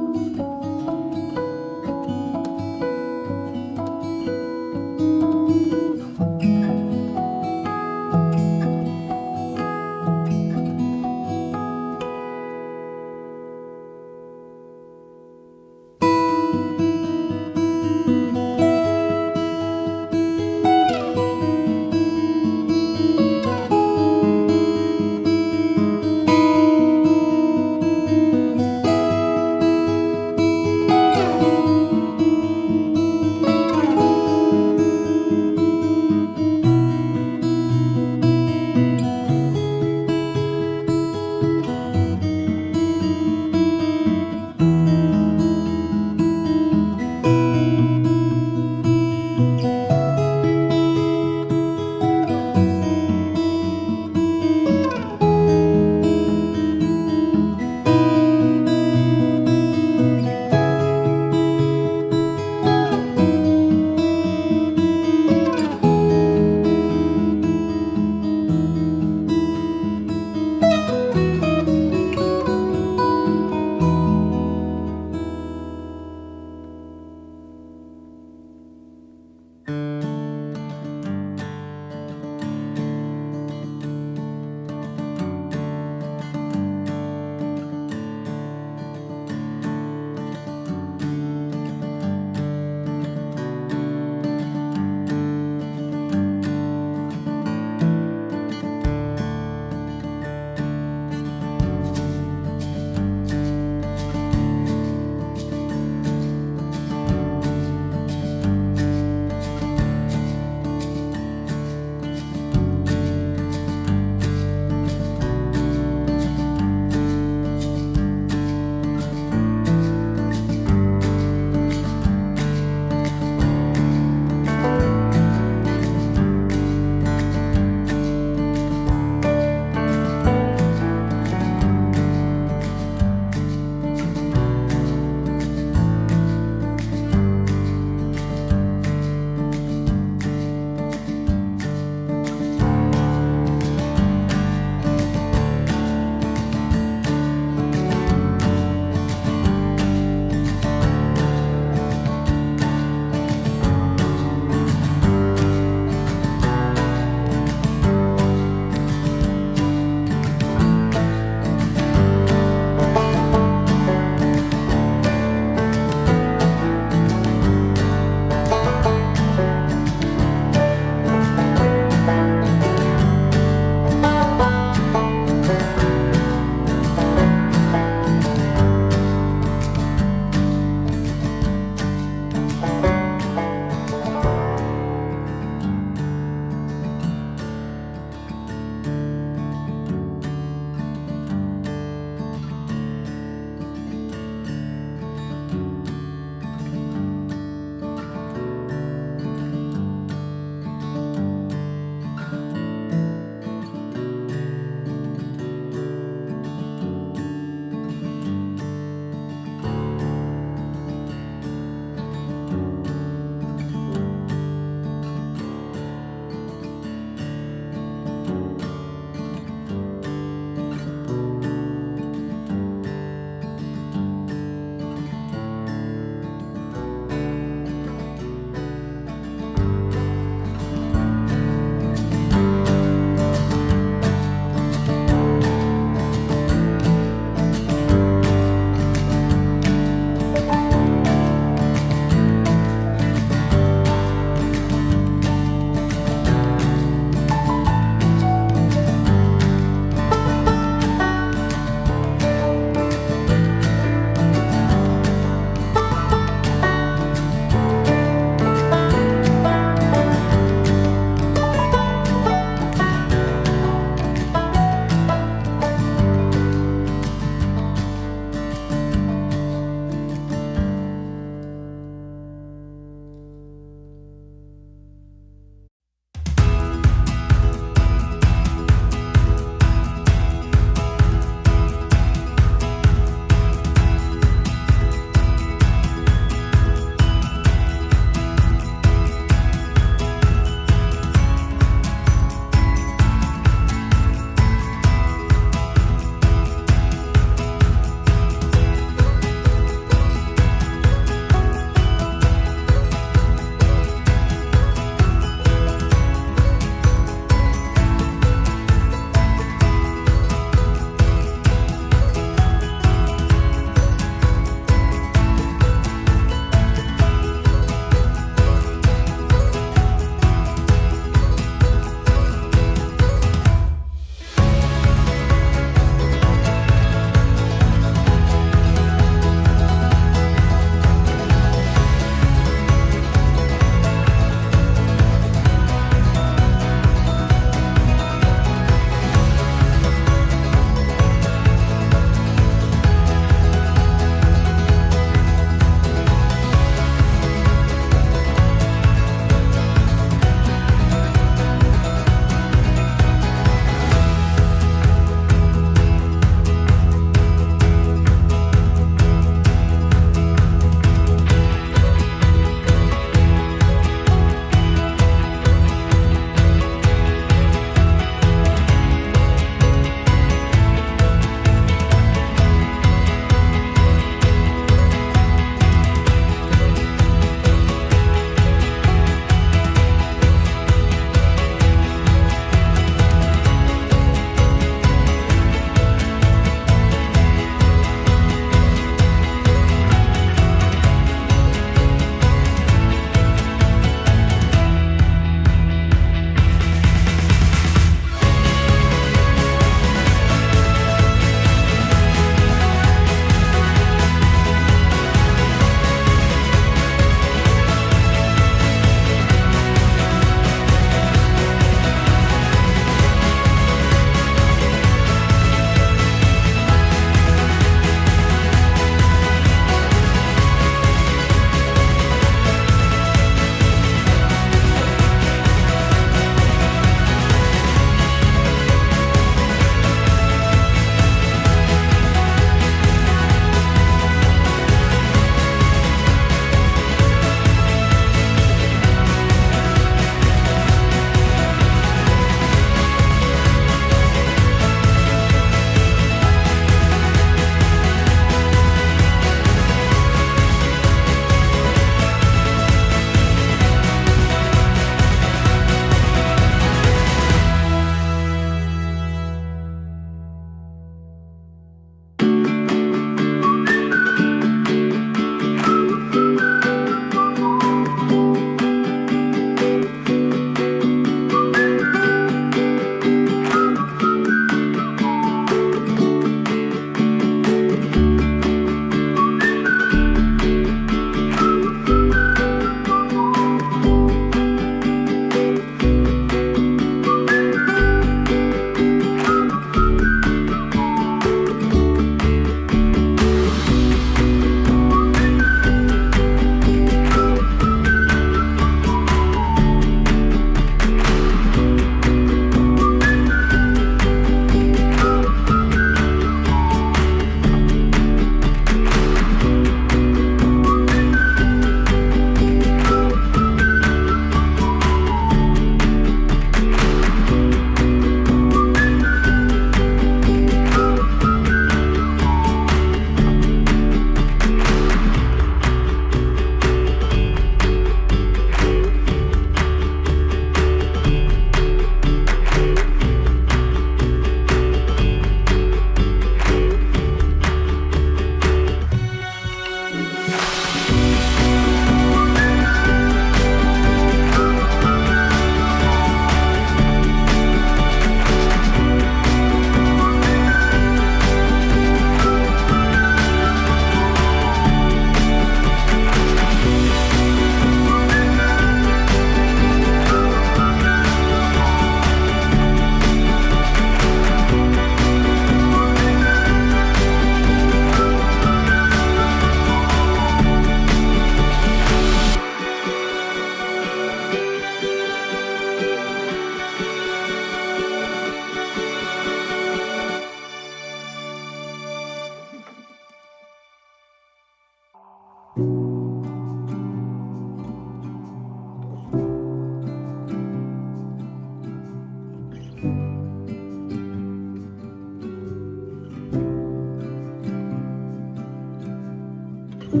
Your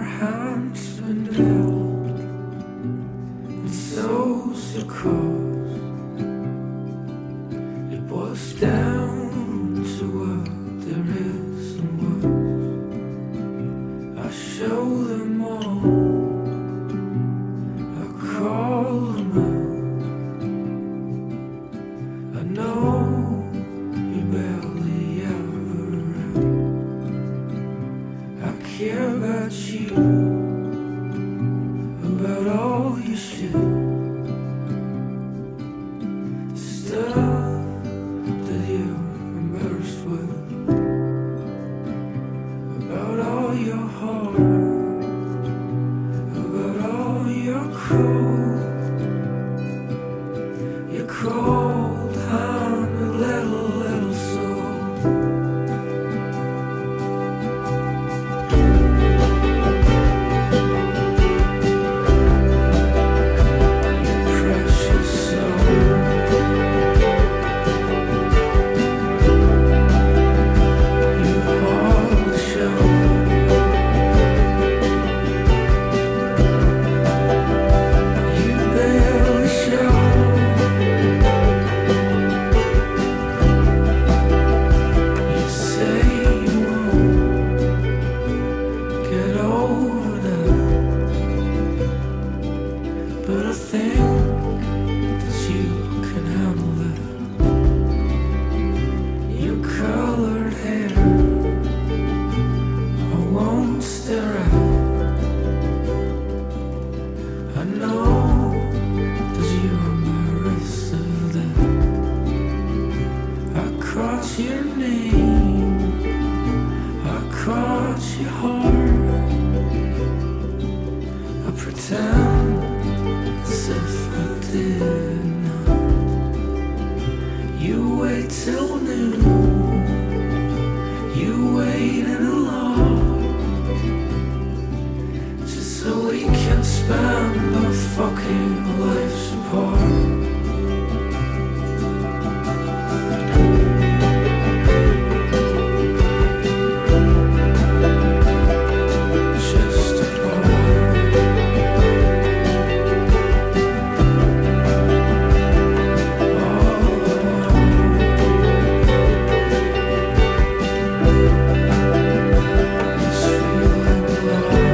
hand's been held, and so's your cross. It boils down to what there is and was. I show them all, I call them out. I know you barely ever around. I care about you, about all your shit, stuff that you're embarrassed with, about all your heart, about all your cold, honey, little soul. Precious soul. You hold the show. You barely show. You say you won't get over that, but I think that you can handle that. Your colored hair I won't stare at. I know that you're embarrassed of that. I caught your name, I caught your heart. I pretend as if I did not. You wait till noon, you waited alone, just so we can spend our fucking lives apart. Just apart. All alone. This feeling alive.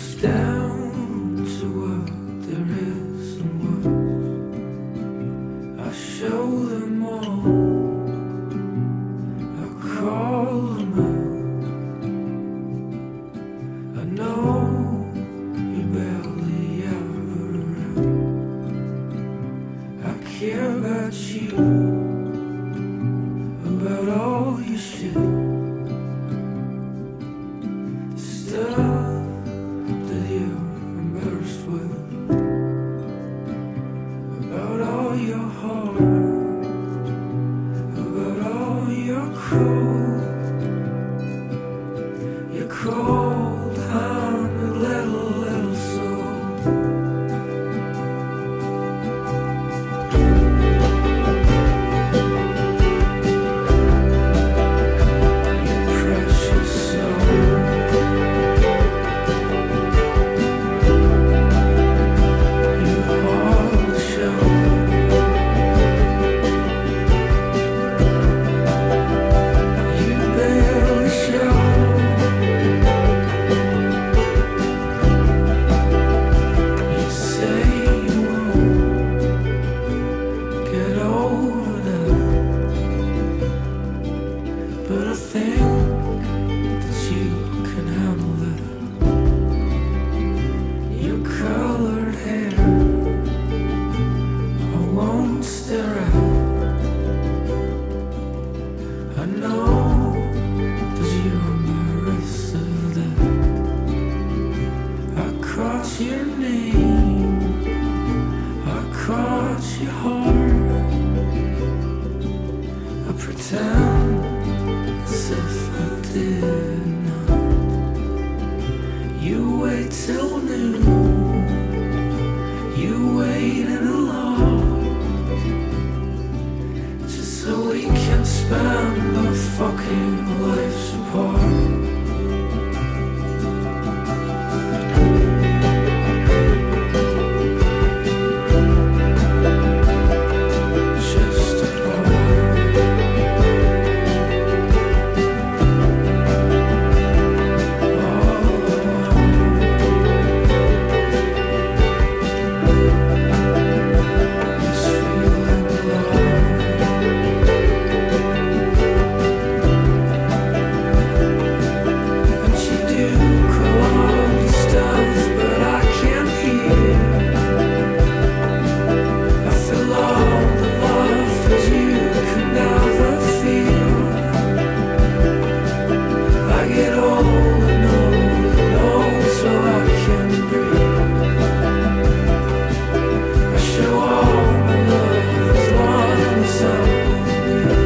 us down to what there is and was. I show them all, I call them out. I know you barely ever around. I care about you, about all your shit. Stuff that you're embarrassed with, about all your heart, about all your cold-hearted little soul. Precious soul. You hardly show. You barely show. You say you won't get over that, but I think that you can handle that. Your colored hair I won't stare at. I know that you're embarrassed of that. I caught your name, I caught your heart. I pretend as if I did not. You wait till noon, you waited alone, just so we can spend our fucking lives apart. Just apart. All alone. This feeling alone. And you do call all the stuff, but I can't hear. I feel all the love that you could never feel. I get old and old and old so I can breathe. I show all my love as long as I believe.